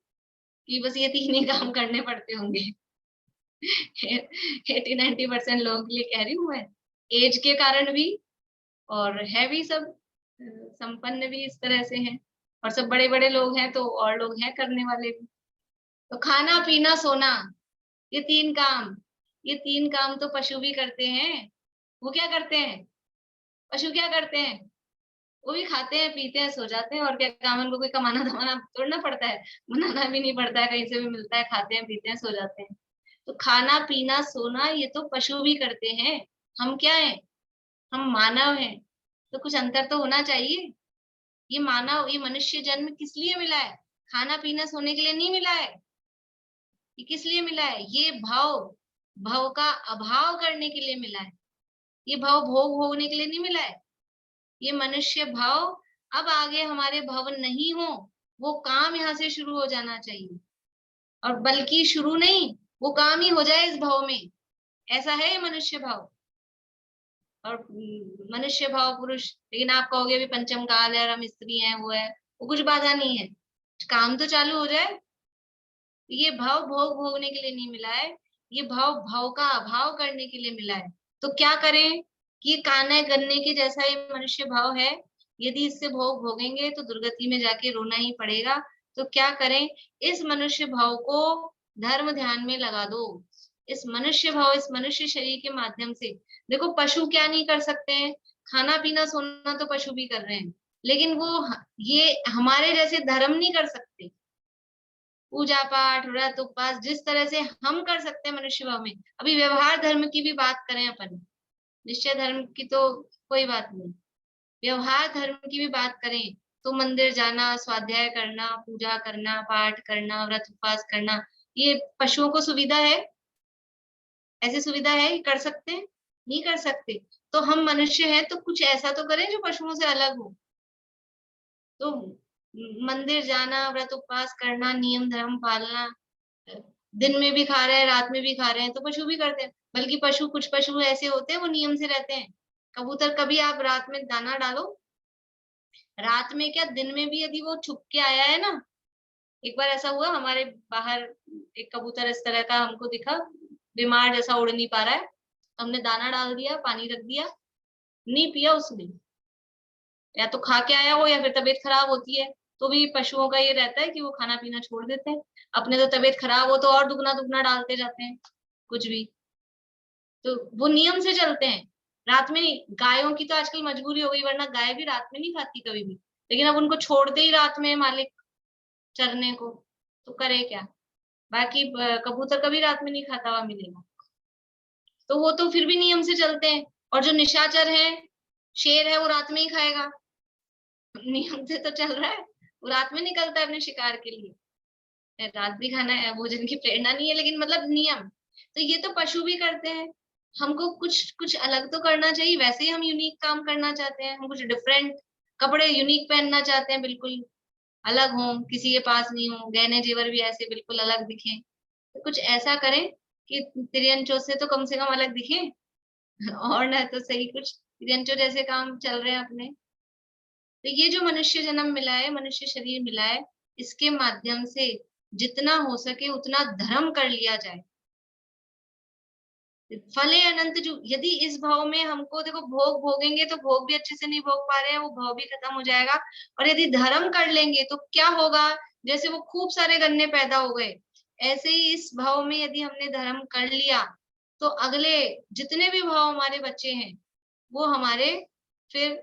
कि बस ये 3 ही काम करने पड़ते होंगे। 80-90% लोगों के लिए कह रही हूँ मैं, एज के कारण भी, और है भी सब संपन्न भी इस तरह से हैं, और सब बड़े बड़े लोग हैं तो और लोग हैं करने वाले भी। तो खाना पीना सोना, ये 3 काम, ये 3 काम तो पशु भी करते हैं। वो क्या करते हैं, पशु क्या करते हैं, वो भी खाते हैं, पीते हैं, सो जाते हैं, और क्या काम है, उनको कोई कमाना धमाना तोड़ना पड़ता है, बनाना भी नहीं पड़ता है, कहीं से भी मिलता है, खाते हैं, पीते हैं, सो जाते हैं। तो खाना पीना सोना ये तो पशु भी करते हैं, हम क्या है, हम मानव हैं, तो कुछ अंतर तो होना चाहिए। ये मानव, ये मनुष्य जन्म किस लिए मिला है, खाना पीना सोने के लिए नहीं मिला है, ये किस लिए मिला है, ये भाव, भाव का अभाव करने के लिए मिला है, ये भाव भोग भोगने के लिए नहीं मिला है। ये मनुष्य भाव अब आगे हमारे भव नहीं हो, वो काम यहाँ से शुरू हो जाना चाहिए, और बल्कि शुरू नहीं, वो काम ही हो जाए इस भाव में, ऐसा है ये मनुष्य भाव। और मनुष्य भाव पुरुष, लेकिन आप कहोगे अभी पंचम काल है, हम स्त्री हैं, वो है, वो कुछ बाधा नहीं है, काम तो चालू हो जाए। ये भाव भोग भोगने के लिए नहीं मिला है, ये भाव भाव का अभाव करने के लिए मिला है। तो क्या करें, कि काने गन्ने के जैसा ये मनुष्य भाव है, यदि इससे भोग भोगेंगे तो दुर्गति में जाके रोना ही पड़ेगा। तो क्या करें, इस मनुष्य भाव को धर्म ध्यान में लगा दो, इस मनुष्य भाव, इस मनुष्य शरीर के माध्यम से। देखो पशु क्या नहीं कर सकते हैं, खाना पीना सोना तो पशु भी कर रहे हैं, लेकिन वो ये हमारे जैसे धर्म नहीं कर सकते, पूजा पाठ व्रत उपवास जिस तरह से हम कर सकते हैं मनुष्य भाव में। अभी व्यवहार धर्म की भी बात करें अपन, निश्चय धर्म की तो कोई बात नहीं, व्यवहार धर्म की भी बात करें तो मंदिर जाना, स्वाध्याय करना, पूजा करना, पाठ करना, व्रत उपवास करना, ये पशुओं को सुविधा है, ऐसी सुविधा है, कर सकते हैं, नहीं कर सकते। तो हम मनुष्य हैं तो कुछ ऐसा तो करें जो पशुओं से अलग हो। तो मंदिर जाना, व्रत उपवास करना, नियम धर्म पालना, दिन में भी खा रहे हैं, रात में भी खा रहे हैं, तो पशु भी करते हैं। बल्कि पशु, कुछ पशु ऐसे होते हैं वो नियम से रहते हैं। कबूतर कभी आप रात में दाना डालो, रात में क्या दिन में भी यदि वो छुप के आया है ना, एक बार ऐसा हुआ हमारे बाहर, एक कबूतर इस तरह का हमको दिखा, बीमार जैसा, उड़ नहीं पा रहा है, हमने दाना डाल दिया, पानी रख दिया, नहीं पिया उसने, या तो खा के आया हो या फिर तबीयत खराब होती है, तो भी पशुओं का ये रहता है कि वो खाना पीना छोड़ देते हैं। अपने तो तबीयत खराब हो तो और दुगना दुगना डालते जाते हैं कुछ भी, तो वो नियम से चलते हैं। रात में नहीं, गायों की तो आजकल मजबूरी हो गई, वरना गाय भी रात में नहीं खाती कभी भी, लेकिन अब उनको छोड़ते ही रात में मालिक चरने को, तो करे क्या। बाकी कबूतर कभी रात में नहीं खाता हुआ मिलेगा, तो वो तो फिर भी नियम से चलते हैं। और जो निशाचर है, शेर है, वो रात में ही खाएगा, नियम से तो चल रहा है, वो रात में निकलता है अपने शिकार के लिए, रात भी खाना है, भोजन की प्रेरणा नहीं है, लेकिन मतलब नियम। तो ये तो पशु भी करते हैं, हमको कुछ कुछ अलग तो करना चाहिए, वैसे ही हम यूनिक काम करना चाहते हैं, हम कुछ डिफरेंट कपड़े यूनिक पहनना चाहते हैं, बिल्कुल अलग हो, किसी के पास नहीं हो, गहने जेवर भी ऐसे बिल्कुल अलग दिखें। तो कुछ ऐसा करें कि तिरंचों से तो कम से कम अलग दिखे। और ना तो सही कुछ तिरंचों जैसे काम चल रहे हैं अपने। तो ये जो मनुष्य जन्म मिला है, मनुष्य शरीर मिला है, इसके माध्यम से जितना हो सके उतना धर्म कर लिया जाए। फले अनंत जो, यदि इस भाव में हमको देखो भोग भोगेंगे तो भोग भी अच्छे से नहीं भोग पा रहे हैं, वो भाव भी खत्म हो जाएगा। और यदि धर्म कर लेंगे तो क्या होगा, जैसे वो खूब सारे गन्ने पैदा हो गए, ऐसे ही इस भाव में यदि हमने धर्म कर लिया तो अगले जितने भी भाव हमारे बच्चे हैं वो हमारे फिर,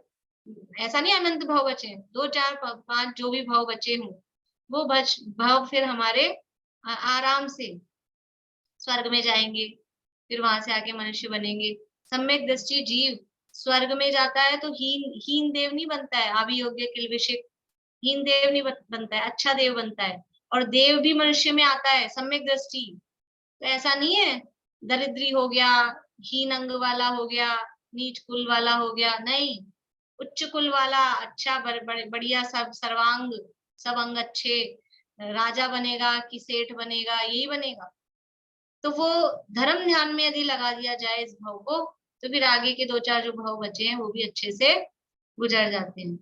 ऐसा नहीं अनंत भाव बचे हैं, 2 4 5 जो भी भाव बचे हों, वो भाव फिर हमारे आराम से स्वर्ग में जाएंगे, फिर वहां से आके मनुष्य बनेंगे। सम्यक दृष्टि जीव स्वर्ग में जाता है तो हीन देव नहीं बनता है, आभि योग्य किल्बिषिक, हीन देव नहीं बनता है, अच्छा देव बनता है। और देव भी मनुष्य में आता है सम्यक दृष्टि। तो ऐसा नहीं है दरिद्री हो गया, हीन अंग वाला हो गया, नीच कुल वाला हो गया, नहीं, उच्च कुल वाला अच्छा बढ़िया सब सर्वांग, सब अंग अच्छे, राजा बनेगा कि सेठ बनेगा, यही बनेगा। तो वो धर्म ध्यान में यदि लगा दिया जाए इस भाव को, तो फिर आगे के 2 4 जो भाव बचे हैं वो भी अच्छे से गुजर जाते हैं।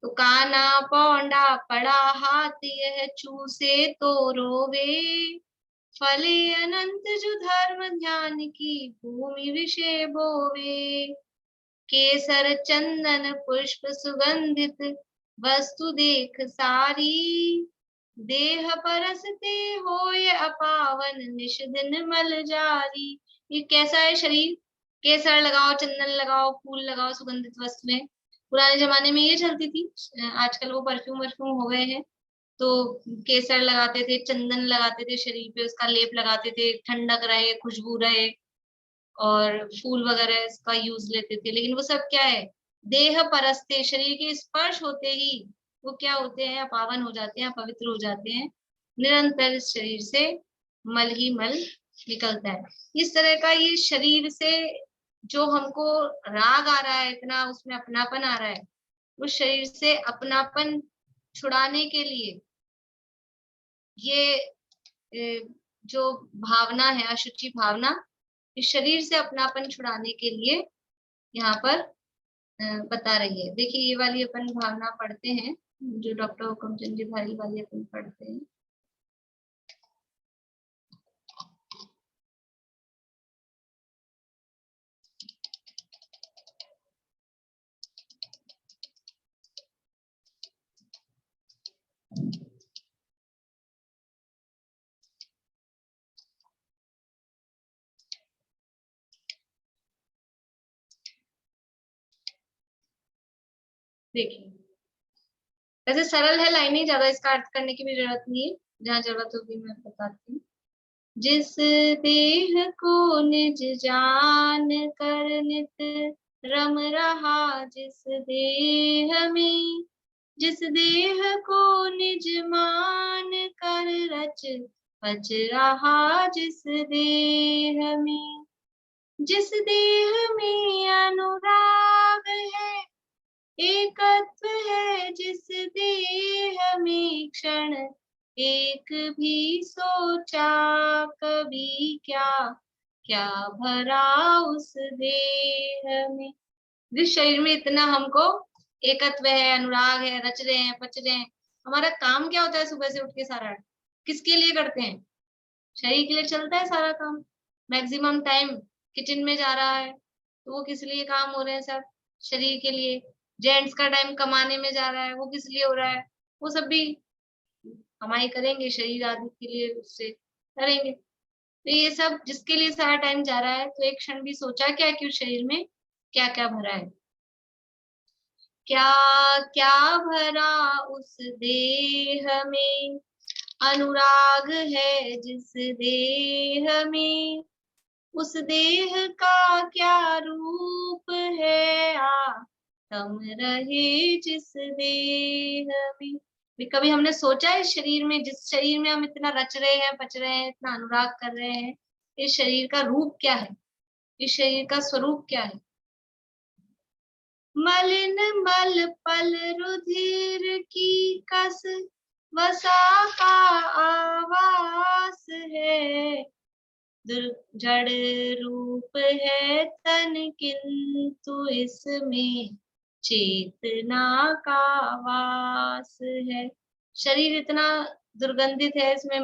तो काना पौंडा पड़ा हाथ यह चूसे तो रोवे, फले अनंत जो धर्म ध्यान की भूमि विषय बोवे, केसर चंदन पुष्प सुगंधित वस्तु देख सारी, देह परसते होय अपावन निष दिन मल जारी। ये कैसा है शरीर, केसर लगाओ, चंदन लगाओ, फूल लगाओ, सुगंधित वस्तुएं, पुराने जमाने में ये चलती थी। आजकल वो परफ्यूम वर्फ्यूम हो गए हैं, तो केसर लगाते थे, चंदन लगाते थे, शरीर पे उसका लेप लगाते थे, ठंडक रहे, खुशबू रहे, और फूल वगैरह इसका यूज लेते थे। लेकिन वो सब क्या है, देह परस्ते, शरीर के स्पर्श होते ही वो क्या होते हैं, अपावन हो जाते हैं, पवित्र हो जाते हैं। निरंतर इस शरीर से मल ही मल निकलता है। इस तरह का ये शरीर से जो हमको राग आ रहा है, इतना उसमें अपनापन आ रहा है, उस शरीर से अपनापन छुड़ाने के लिए ये जो भावना है, अशुचि भावना, इस शरीर से अपनापन छुड़ाने के लिए यहाँ पर बता रही है। देखिए ये वाली अपन भावना पढ़ते हैं, जो डॉक्टर हुकुमचंद जी भारी वाली अपन पढ़ते हैं। देखिए वैसे सरल है लाइनें, ज्यादा इसका अर्थ करने की भी जरूरत नहीं है, जहाँ जरूरत होगी मैं बताती हूँ। जिस देह को निज जान कर नित रम रहा, जिस देह में, जिस देह को निज मान कर रच पच रहा, जिस देह में, जिस देह में अनुराग है, एकत्व है, जिस देह में क्षण एक भी सोचा कभी क्या, क्या भरा उस देह में। जिस शरीर में इतना हमको एकत्व है, अनुराग है, रच रहे हैं, पच रहे हैं, हमारा काम क्या होता है सुबह से उठ के सारा, किसके लिए करते हैं, शरीर के लिए चलता है सारा काम। मैक्सिमम टाइम किचन में जा रहा है, तो वो किस लिए काम हो रहे हैं, सब शरीर के लिए। जेंट्स का टाइम कमाने में जा रहा है, वो किस लिए हो रहा है, वो सब भी कमाई करेंगे, शरीर आदि के लिए उससे करेंगे। तो ये सब जिसके लिए सारा टाइम जा रहा है, तो एक क्षण भी सोचा क्या कि उस शरीर में क्या क्या भरा है, क्या क्या भरा उस देह में, अनुराग है जिस देह में, उस देह का क्या रूप है, तम रहे जिस देह में। कभी हमने सोचा है शरीर में, जिस शरीर में हम इतना रच रहे हैं, पच रहे हैं, इतना अनुराग कर रहे हैं, इस शरीर का रूप क्या है, इस शरीर का स्वरूप क्या है? मलिन मल पल रुधिर की कस वसा का आवास है, जड़ रूप है तन किंतु इसमें चेतना का वास है। शरीर इतना दुर्गंधित है, इसमें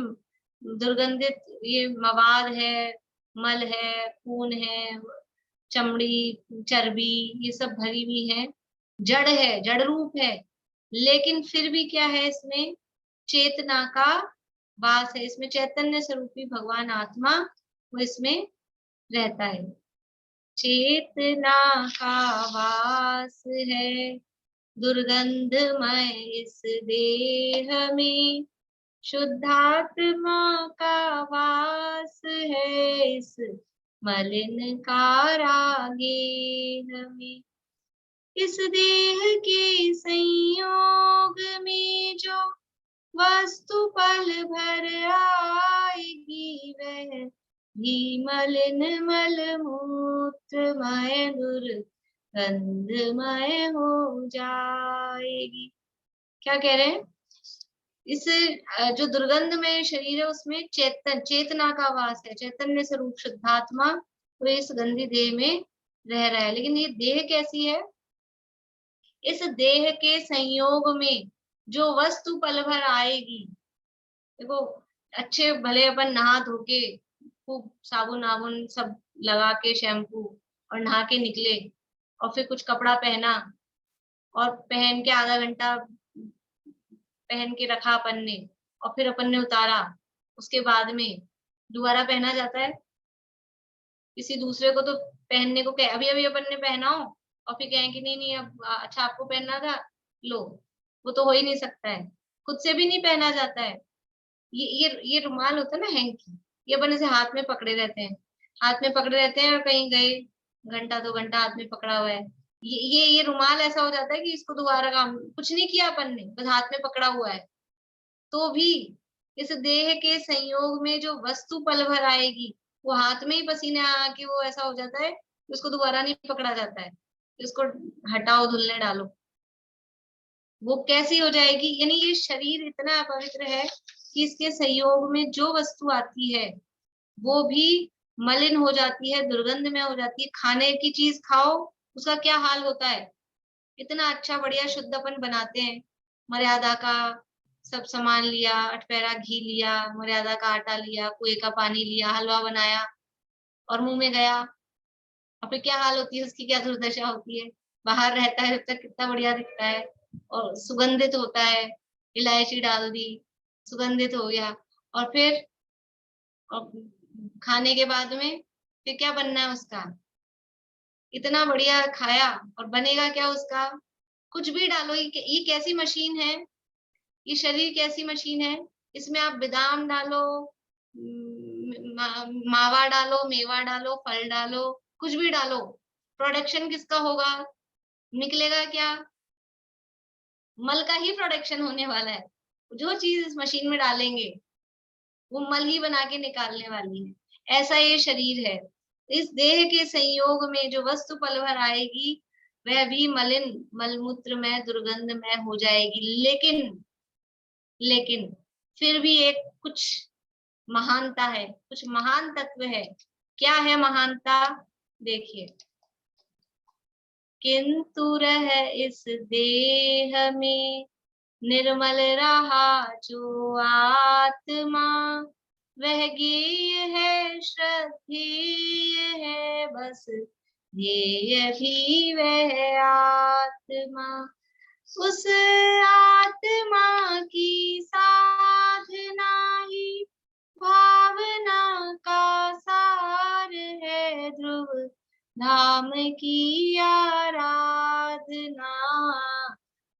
दुर्गंधित ये मवाद है, मल है, खून है, चमड़ी, चर्बी, ये सब भरी हुई है, जड़ है, जड़ रूप है, लेकिन फिर भी क्या है, इसमें चेतना का वास है, इसमें चैतन्य स्वरूपी भगवान आत्मा वो इसमें रहता है। चेतना का वास है दुर्गंधमय इस देह में, शुद्धात्मा का वास है इस मलिन कारागृह में। इस देह के संयोग में जो वस्तु पल भर आएगी, वह भी मलिन मल मूत्रमय दुर्गंधमय हो जाएगी। क्या कह रहे हैं? इस जो दुर्गंधमय शरीर है उसमें चेतना का वास है, चैतन्य स्वरूप शुद्धात्मा वो इस गंदी देह में रह रहा है। लेकिन ये देह कैसी है? इस देह के संयोग में जो वस्तु पल भर आएगी, देखो अच्छे भले अपन नहा धो के खूब साबुन आबुन सब लगा के शैम्पू और नहा के निकले, और फिर कुछ कपड़ा पहना और पहन के आधा घंटा पहन के रखा अपन ने, और फिर अपन ने उतारा, उसके बाद में दोबारा पहना जाता है? किसी दूसरे को तो पहनने को अभी अभी अपन ने पहना हो और फिर कहें कि नहीं नहीं अब अच्छा आपको पहनना था, लो, वो तो हो ही नहीं सकता है। खुद से भी नहीं पहना जाता है। ये रुमाल होता है ना हैंकी, ये अपन इसे हाथ में पकड़े रहते हैं, हाथ में पकड़े रहते हैं और कहीं गए घंटा 2 घंटा हाथ में पकड़ा हुआ है, ये रुमाल ऐसा हो जाता है कि इसको दोबारा काम कुछ नहीं किया अपन ने, बस हाथ में पकड़ा हुआ है। तो भी इस देह के संयोग में जो वस्तु पल भर आएगी, वो हाथ में ही पसीने आके वो ऐसा हो जाता है कि उसको दोबारा नहीं पकड़ा जाता है, इसको हटाओ, धुलने डालो, वो कैसी हो जाएगी? यानी ये शरीर इतना अपवित्र है कि इसके संयोग में जो वस्तु आती है वो भी मलिन हो जाती है, दुर्गंध में हो जाती है। खाने की चीज खाओ, उसका क्या हाल होता है? इतना अच्छा बढ़िया शुद्ध अपन बनाते हैं, मर्यादा का सब सामान लिया, अठपेरा घी लिया, मर्यादा का आटा लिया, कुएं का पानी लिया, हलवा बनाया और मुंह में गया, और फिर क्या हाल होती है उसकी, क्या दुर्दशा होती है? बाहर रहता है जब तक कितना बढ़िया दिखता है और सुगंधित होता है, इलायची डाल दी, सुगंधित हो गया, और फिर और खाने के बाद में फिर क्या बनना है उसका? इतना बढ़िया खाया और बनेगा क्या उसका? कुछ भी डालो। ये कैसी मशीन है? ये शरीर कैसी मशीन है? इसमें आप बादाम डालो, मावा डालो, मेवा डालो, फल डालो, कुछ भी डालो, प्रोडक्शन किसका होगा? निकलेगा क्या? मल का ही प्रोडक्शन होने वाला है। जो चीज इस मशीन में डालेंगे वो मल ही बना के निकालने वाली है। ऐसा ये शरीर है। इस देह के संयोग में जो वस्तु पल भर आएगी वह भी मलिन मलमूत्र में दुर्गंध में हो जाएगी। लेकिन फिर भी एक कुछ महानता है, कुछ महान तत्व है। क्या है महानता? देखिए, किंतु रह इस देह में निर्मल रहा जो आत्मा, वह गेय है, श्रद्धेय है, बस ध्येय भी वह आत्मा। उस आत्मा की साधना ही भावना का सार है, ध्रुव धाम की आराधना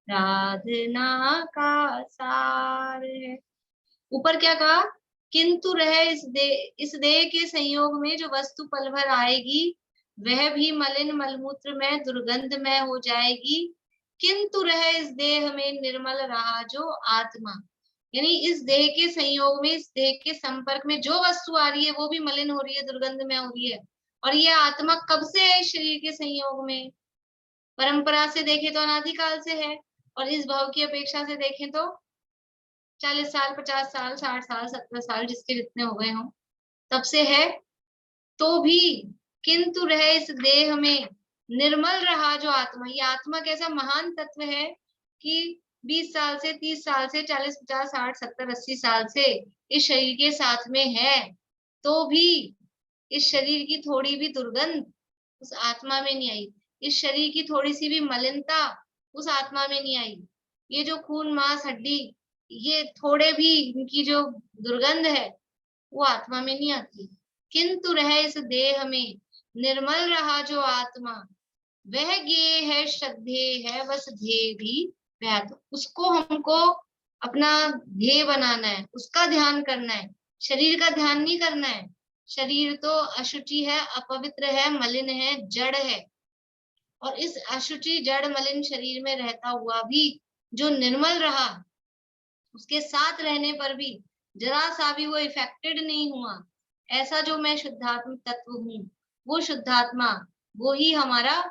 साधना का सार है। ऊपर क्या कहा? किंतु रह इस देह के संयोग में जो वस्तु पल भर आएगी वह भी मलिन मलमूत्र में दुर्गंध में हो जाएगी, किंतु रह इस देह में निर्मल रहा जो आत्मा। यानी इस देह के संयोग में, इस देह के संपर्क में जो वस्तु आ रही है वो भी मलिन हो रही है, दुर्गंध में हो रही है, और ये आत्मा कब से है शरीर के संयोग में? परंपरा से देखें तो अनादिकाल से है, और इस भाव की अपेक्षा से देखें तो 40 साल, 50 साल, 60 साल, 70 साल, जिसके जितने हो गए हों, तब से है। तो भी किंतु रहे इस देह में निर्मल रहा जो आत्मा। ये आत्मा कैसा महान तत्व है कि 20 साल से, 30 साल से, 40, 50, 60, 70, 80 साल से इस शरीर के साथ में है, तो भी इस शरीर की थोड़ी भी दुर्गंध उस आत्मा में नहीं आई, इस शरीर की थोड़ी सी भी मलिनता उस आत्मा में नहीं आई। ये जो खून मांस हड्डी, ये थोड़े भी इनकी जो दुर्गंध है वो आत्मा में नहीं आती। किंतु रहे इस देह में निर्मल रहा जो आत्मा, वह ज्ञेय है, श्रद्धेय है, बस ध्येय भी वह। तो उसको हमको अपना ध्येय बनाना है, उसका ध्यान करना है, शरीर का ध्यान नहीं करना है। शरीर तो अशुचि है, अपवित्र है, मलिन है, जड़ है, और इस अशुचि जड़ मलिन शरीर में रहता हुआ भी जो निर्मल रहा, उसके साथ रहने पर भी जरा सा भी वो इफेक्टेड नहीं हुआ, ऐसा जो मैं शुद्धात्म तत्व हूँ, वो शुद्धात्मा, वो ही हमारा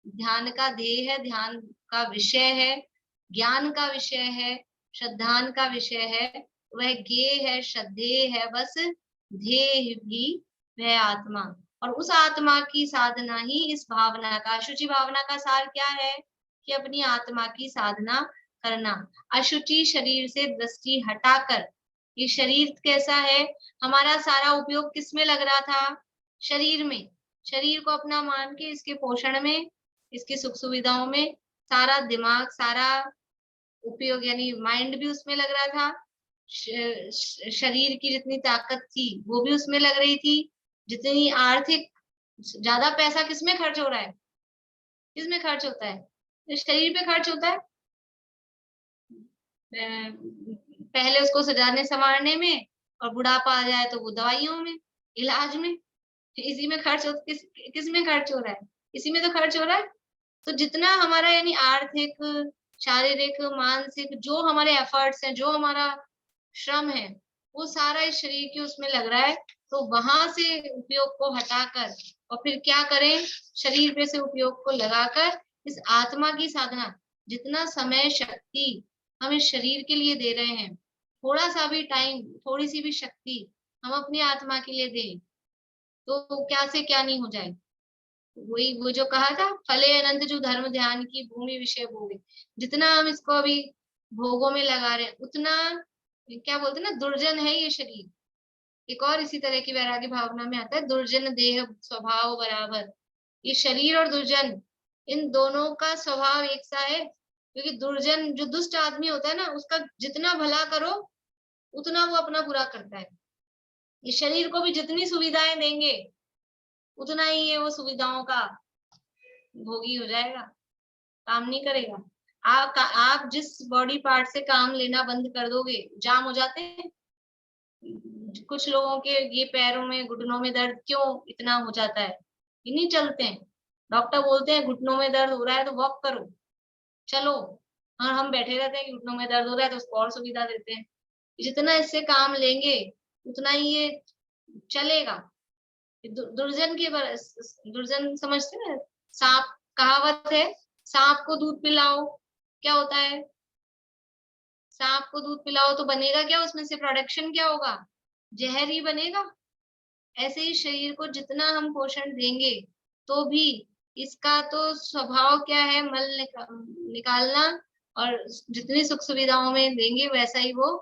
ध्यान का ध्येय है, ध्यान का विषय है, ज्ञान का विषय है, श्रद्धान का विषय है। वह ज्ञेय है, श्रद्धेय है, बस ध्येय भी वह आत्मा। और उस आत्मा की साधना ही इस भावना का, अशुचि भावना का सार क्या है कि अपनी आत्मा की साधना करना। अशुचि शरीर से दृष्टि हटाकर, ये शरीर कैसा है, हमारा सारा उपयोग किसमें लग रहा था? शरीर में। शरीर को अपना मान के इसके पोषण में, इसकी सुख सुविधाओं में सारा दिमाग, सारा उपयोग यानी माइंड भी उसमें लग रहा था। शरीर की जितनी ताकत थी वो भी उसमें लग रही थी। जितनी आर्थिक, ज्यादा पैसा किसमें खर्च हो रहा है? किसमें खर्च होता है? तो शरीर पे खर्च होता है। पहले उसको सजाने संवारने में, और बुढ़ापा आ जाए तो वो दवाइयों में, इलाज में, इसी में खर्च हो। किस में खर्च हो रहा है? इसी में तो खर्च हो रहा है। तो जितना हमारा यानी आर्थिक, शारीरिक, मानसिक जो हमारे एफर्ट्स हैं, जो हमारा श्रम है, वो सारा इस शरीर के उसमें लग रहा है। तो वहां से उपयोग को हटाकर और फिर क्या करें, शरीर पे से उपयोग को लगाकर इस आत्मा की साधना, जितना समय शक्ति हम इस शरीर के लिए दे रहे हैं, थोड़ा सा भी टाइम, थोड़ी सी भी शक्ति हम अपनी आत्मा के लिए दें, तो क्या से क्या नहीं हो जाए। वही वो जो कहा था, फले अनंत जो धर्म ध्यान की भूमि विषय भोगे। जितना हम इसको अभी भोगों में लगा रहे हैं, उतना क्या बोलते हैं ना, दुर्जन है ये शरीर। एक और इसी तरह की वैराग्य भावना में आता है, दुर्जन देह स्वभाव बराबर। ये शरीर और दुर्जन, इन दोनों का स्वभाव एक सा है। क्योंकि दुर्जन जो दुष्ट आदमी होता है ना, उसका जितना भला करो उतना वो अपना बुरा करता है। ये शरीर को भी जितनी सुविधाएं देंगे उतना ही ये वो सुविधाओं का भोगी हो जाएगा, काम नहीं करेगा। आप जिस बॉडी पार्ट से काम लेना बंद कर दोगे, जाम हो जाते हैं। कुछ लोगों के ये पैरों में, घुटनों में दर्द क्यों इतना हो जाता है? ये नहीं चलते हैं। डॉक्टर बोलते हैं घुटनों में दर्द हो रहा है तो वॉक करो, चलो। हाँ, हम बैठे रहते हैं कि घुटनों में दर्द हो रहा है तो उसको और सुविधा देते हैं। जितना इससे काम लेंगे उतना ही ये चलेगा। दुर्जन के दुर्जन समझते हैं। सांप, कहावत है, सांप को दूध पिलाओ, क्या होता है? सांप को दूध पिलाओ तो बनेगा क्या? उसमें से प्रोडक्शन क्या होगा? जहर ही बनेगा। ऐसे ही शरीर को जितना हम पोषण देंगे, तो भी इसका तो स्वभाव क्या है, मल निकालना। और जितनी सुख सुविधाओं में देंगे वैसा ही वो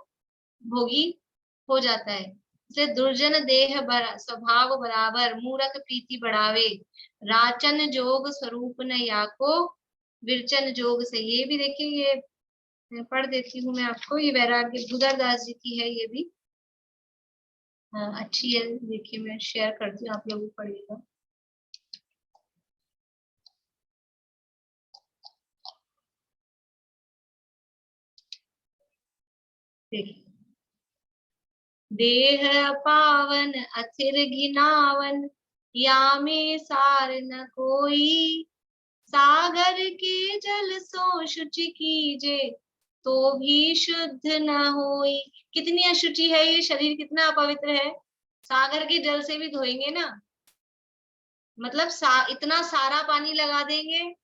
भोगी हो जाता है। इसलिए दुर्जन देह स्वभाव बराबर, मूरख प्रीति बढ़ावे, राचन जोग स्वरूप न याको, विरचन जोग से। ये भी देखिए, ये मैं पढ़ देती हूँ मैं आपको। ये वैराग्य भुदरदास जी की है, ये भी अच्छी है। देखिए मैं शेयर करती हूँ, आप लोग भी पढ़िएगा। देखिए, देह पावन अथिर घिनावन, या में सार न कोई, सागर के जल सो शुचि कीजे, तो भी शुद्ध न होई। कितनी अशुचि है ये शरीर, कितना अपवित्र है। सागर के जल से भी धोएंगे ना मतलब इतना सारा पानी लगा देंगे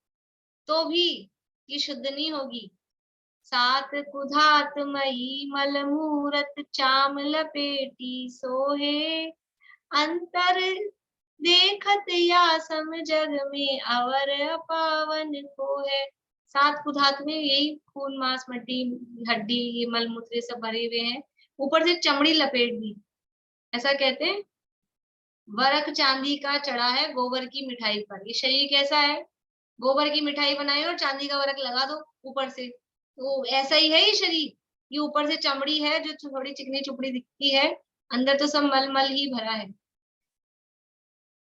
तो भी ये शुद्ध नहीं होगी। सात कुधात मई मल मूरत चाम लपेटी सोहे, अंतर देखत या सम जग में अवर अपावन को है। सात कुधात में यही खून मांस मट्टी हड्डी ये मल मूत्र सब भरे हुए हैं, ऊपर से चमड़ी लपेट दी। ऐसा कहते हैं वरक चांदी का चढ़ा है गोबर की मिठाई पर। ये शरीर कैसा है? गोबर की मिठाई बनाई और चांदी का वरक लगा दो ऊपर से, तो ऐसा ही है ये शरीर। ये ऊपर से चमड़ी है जो थोड़ी चिकनी चुपड़ी दिखती है, अंदर तो सब मल मल ही भरा है।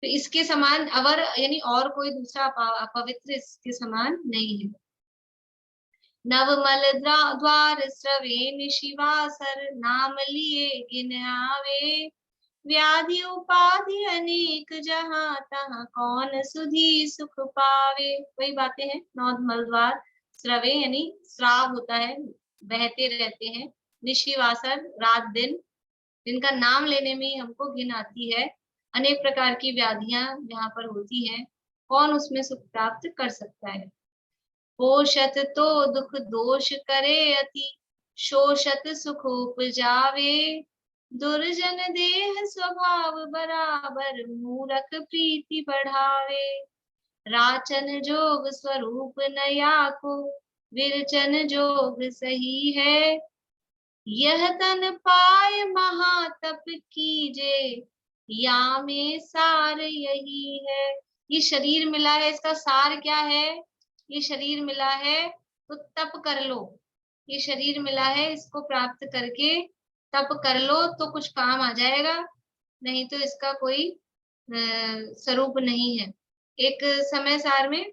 तो इसके समान अवर यानी और कोई दूसरा अपवित्र इसके समान नहीं है। नवमल द्वार स्रवेन शिवासर, नाम लिए गिन आवे, व्याधि उपाधि अनेक जहाँ तहाँ, कौन सुधी सुख पावे। वही बातें हैं। नवमल द्वार स्रवे यानी श्राव होता है, बहते रहते हैं। निशिवासर रात दिन, जिनका नाम लेने में हमको घिन आती है। अनेक प्रकार की व्याधियां यहाँ पर होती हैं, कौन उसमें सुख प्राप्त कर सकता है। पोषत तो दुख दोष करे अति, शोषत सुख उपजावे, दुर्जन देह स्वभाव बराबर, मूरख प्रीति बढ़ावे। राचन जोग स्वरूप नया को, विरचन जोग सही है, यह तन पाय महातप कीजे, या में सार यही है। ये शरीर मिला है, इसका सार क्या है? ये शरीर मिला है तो तप कर लो। ये शरीर मिला है, इसको प्राप्त करके तप कर लो तो कुछ काम आ जाएगा, नहीं तो इसका कोई स्वरूप नहीं है। एक समय सार में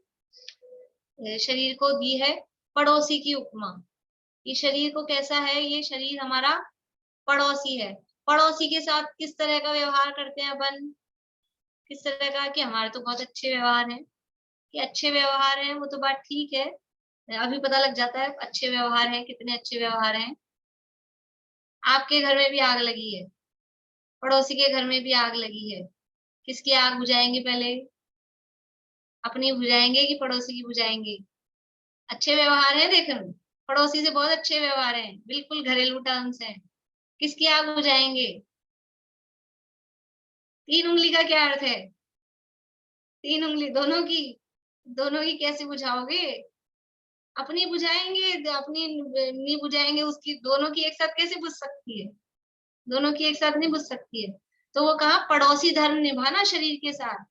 शरीर को दी है पड़ोसी की उपमा। ये शरीर को कैसा है? ये शरीर हमारा पड़ोसी है। पड़ोसी के साथ किस तरह का व्यवहार करते हैं अपन? किस तरह का? कि हमारे तो बहुत अच्छे व्यवहार हैं। कि अच्छे व्यवहार हैं वो तो बात ठीक है, अभी पता लग जाता है अच्छे व्यवहार हैं, कितने अच्छे व्यवहार हैं। आपके घर में भी आग लगी है, पड़ोसी के घर में भी आग लगी है, किसकी आग बुझाएंगे पहले? अपनी बुझाएंगे कि पड़ोसी की बुझाएंगे? अच्छे व्यवहार है, देखो पड़ोसी से बहुत अच्छे व्यवहार हैं, बिल्कुल घरेलू टर्म्स हैं, किसकी आग बुझाएंगे? तीन उंगली का क्या अर्थ है? तीन उंगली दोनों की। दोनों की कैसे बुझाओगे? अपनी बुझाएंगे, अपनी नहीं बुझाएंगे उसकी, दोनों की एक साथ कैसे बुझ सकती है? दोनों की एक साथ नहीं बुझ सकती है। तो वो कहा पड़ोसी धर्म निभाना शरीर के साथ।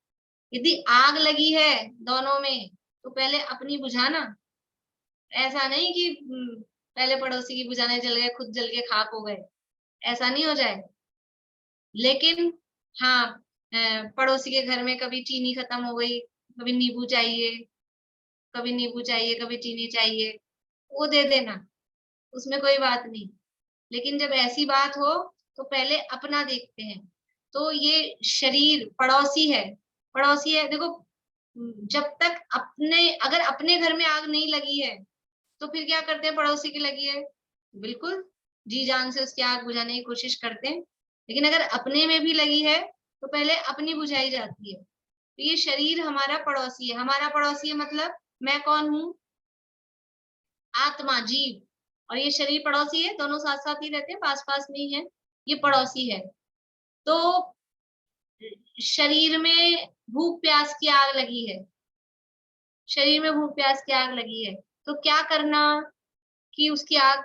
यदि आग लगी है दोनों में तो पहले अपनी बुझाना, ऐसा नहीं कि पहले पड़ोसी की बुझाने चल गए, खुद जल के खाक हो गए, ऐसा नहीं हो जाए। लेकिन हाँ, पड़ोसी के घर में कभी चीनी खत्म हो गई, कभी नींबू चाहिए, कभी नींबू चाहिए, कभी चीनी चाहिए, वो दे देना, उसमें कोई बात नहीं। लेकिन जब ऐसी बात हो तो पहले अपना देखते हैं। तो ये शरीर पड़ोसी है, पड़ोसी है। देखो जब तक अगर अपने घर में आग नहीं लगी है तो फिर क्या करते हैं? पड़ोसी की लगी है, बिल्कुल जी जान से उसकी आग बुझाने की कोशिश करते हैं। लेकिन अगर अपने में भी लगी है तो पहले अपनी बुझाई जाती है। तो ये शरीर हमारा पड़ोसी है। हमारा पड़ोसी है मतलब मैं कौन हूँ? आत्मा, जीव, और ये शरीर पड़ोसी है, दोनों साथ साथ ही रहते हैं, पास पास में ही है। ये पड़ोसी है। तो शरीर में भूख प्यास की आग लगी है, शरीर में भूख प्यास की आग लगी है, तो क्या करना कि उसकी आग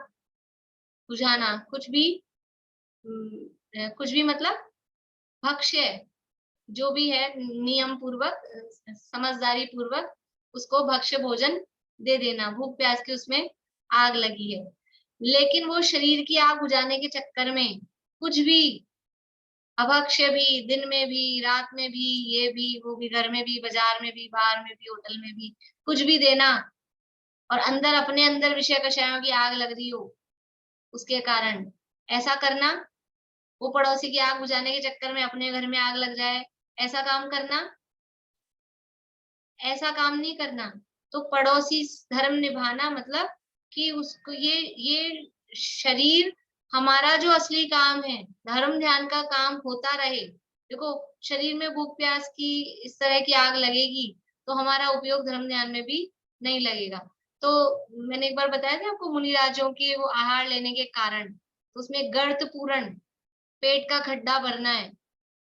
बुझाना। कुछ भी मतलब भक्ष्य जो भी है, नियम पूर्वक समझदारी पूर्वक उसको भक्ष्य भोजन दे देना। भूख प्यास की उसमें आग लगी है, लेकिन वो शरीर की आग बुझाने के चक्कर में कुछ भी अभक्ष्य भी, दिन में भी रात में भी, ये भी वो भी, घर में भी बाजार में भी, बाहर में भी होटल में भी, कुछ भी देना, और अंदर अपने अंदर विषय कषायों की आग लग रही हो उसके कारण, ऐसा करना। वो पड़ोसी की आग बुझाने के चक्कर में अपने घर में आग लग जाए, ऐसा काम करना, ऐसा काम नहीं करना। तो पड़ोसी धर्म निभाना मतलब कि उसको ये शरीर हमारा जो असली काम है, धर्म ध्यान का काम होता रहे, देखो, शरीर में भूख प्यास की इस तरह की आग लगेगी तो हमारा उपयोग धर्म ध्यान में भी नहीं लगेगा। तो मैंने एक बार बताया था आपको मुनिराजों के वो आहार लेने के कारण, तो उसमें गर्त पूरण, पेट का खड्डा भरना है।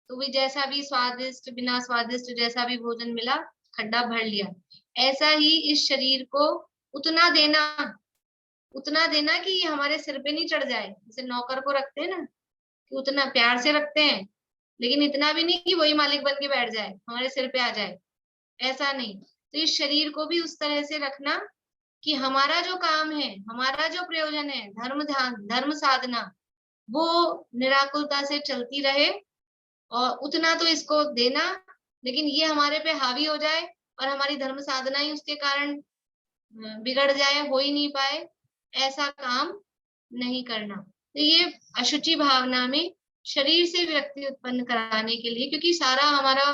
तो भी जैसा भी स्वादिष्ट बिना स्वादिष्ट जैसा भी भोजन मिला, खड्डा भर लिया। ऐसा ही इस शरीर को उतना देना, उतना देना कि ये हमारे सिर पे नहीं चढ़ जाए। जैसे नौकर को रखते हैं ना, कि उतना प्यार से रखते हैं, लेकिन इतना भी नहीं कि वही मालिक बन के बैठ जाए, हमारे सिर पे आ जाए, ऐसा नहीं। तो इस शरीर को भी उस तरह से रखना कि हमारा जो काम है, हमारा जो प्रयोजन है, धर्म ध्यान, धर्म साधना, वो निराकुलता से चलती रहे। और उतना तो इसको देना, लेकिन ये हमारे पे हावी हो जाए और हमारी धर्म साधना ही उसके कारण बिगड़ जाए, हो ही नहीं पाए, ऐसा काम नहीं करना। तो ये अशुचि भावना में शरीर से विरक्ति उत्पन्न कराने के लिए, क्योंकि सारा हमारा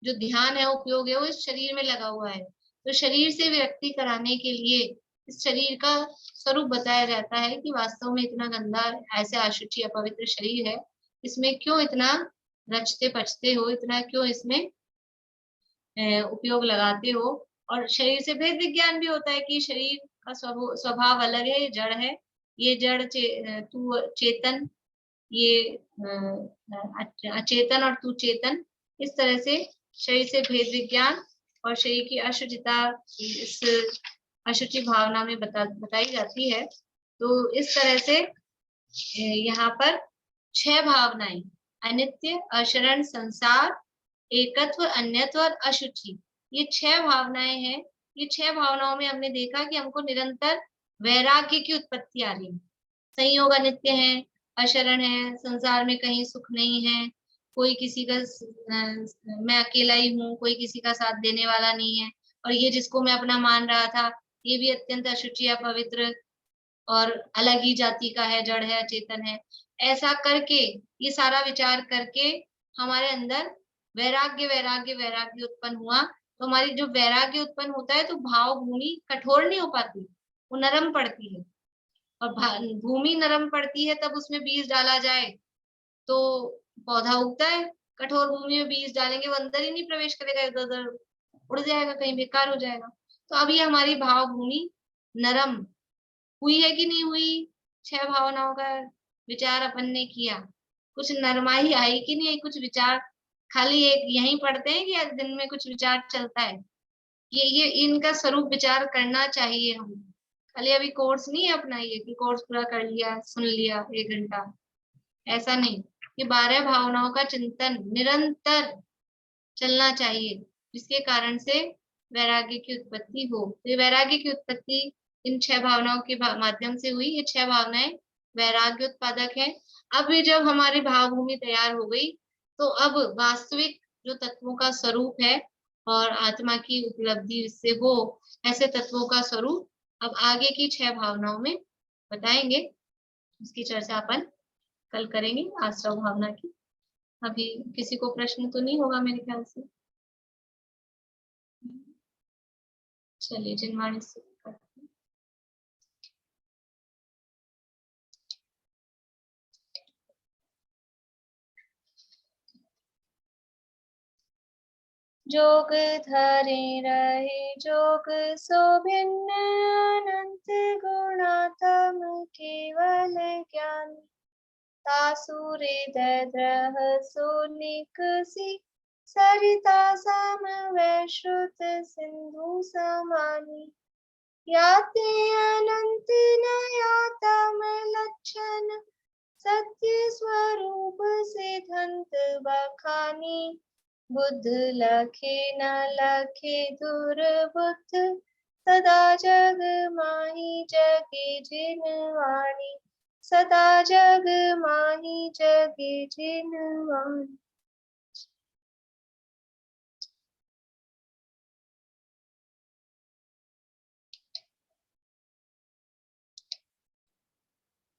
जो ध्यान है, उपयोग है, वो इस शरीर में लगा हुआ है, तो शरीर से विरक्ति कराने के लिए इस शरीर का स्वरूप बताया जाता है कि वास्तव में इतना गंदा, ऐसे अशुचि अपवित्र शरीर है, इसमें क्यों इतना रचते पचते हो, इतना क्यों इसमें उपयोग लगाते हो। और शरीर से भेद विज्ञान भी होता है कि शरीर का स्वभाव अलग है, जड़ है, ये जड़ तू चेतन, ये अचेतन और तू चेतन, इस तरह से शरीर से भेद विज्ञान और शरीर की अशुचिता इस अशुचि भावना में बताई जाती है। तो इस तरह से यहाँ पर 6 भावनाएं, अनित्य, अशरण, संसार, एकत्व, अन्यत्व और अशुचि, ये 6 भावनाएं हैं। ये 6 भावनाओं में हमने देखा कि हमको निरंतर वैराग्य की उत्पत्ति आ रही है। संयोग अनित्य है, अशरण है, संसार में कहीं सुख नहीं है, कोई किसी का मैं अकेला ही हूँ, कोई किसी का साथ देने वाला नहीं है, और ये जिसको मैं अपना मान रहा था, ये भी अत्यंत अशुचि, अपवित्र और अलग ही जाति का है, जड़ है, अचेतन है। ऐसा करके, ये सारा विचार करके हमारे अंदर वैराग्य वैराग्य वैराग्य उत्पन्न हुआ। तो हमारी जो वैराग्य उत्पन्न होता है, तो भाव भूमि कठोर नहीं हो पाती, वो नरम पड़ती है। और भूमि नरम पड़ती है, तब उसमें बीज डाला जाए तो पौधा उगता है। कठोर भूमि में बीज डालेंगे, वो अंदर ही नहीं प्रवेश करेगा, इधर उधर उड़ जाएगा, कहीं बेकार हो जाएगा। तो अब ये हमारी भाव भूमि नरम हुई है कि नहीं हुई, 6 भावनाओं का विचार अपन ने किया, कुछ नरमाई आई कि नहीं आई, कुछ विचार खाली एक यहीं पढ़ते हैं कि दिन में कुछ विचार चलता है, ये इनका स्वरूप विचार करना चाहिए हम। खाली अभी कोर्स नहीं है अपना, ये कि कोर्स पूरा कर लिया, सुन लिया 1 घंटा, ऐसा नहीं। ये 12 भावनाओं का चिंतन निरंतर चलना चाहिए, जिसके कारण से वैराग्य की उत्पत्ति हो। तो ये वैराग्य की उत्पत्ति इन 6 भावनाओं के माध्यम से हुई। ये 6 भावनाएं वैराग्य उत्पादक है। अब ये जब हमारी भाव भूमि तैयार हो गई, तो अब वास्तविक जो तत्वों का स्वरूप है और आत्मा की उपलब्धि से हो, ऐसे तत्वों का स्वरूप अब आगे की 6 भावनाओं में बताएंगे। इसकी चर्चा अपन कल करेंगे, आश्रव भावना की। अभी किसी को प्रश्न तो नहीं होगा मेरे ख्याल से। चलिए, जिनवाणी से करते हैं। जोग धरे रहे जोग सो भिन्न अनंत गुणात्म केवल ज्ञानी, तासुरे दद्रह सो निकसी, सरिता समवै श्रुत सिंधु समानी, याते अनंत नयातम लक्षण, सत्य स्वरूप सिद्धांत बखानी, बुद्ध लखे न लखे दुर्बुद्ध, सदा जग माही जगे जिनवाणी, सदा जग माही जगे जिनवाणी।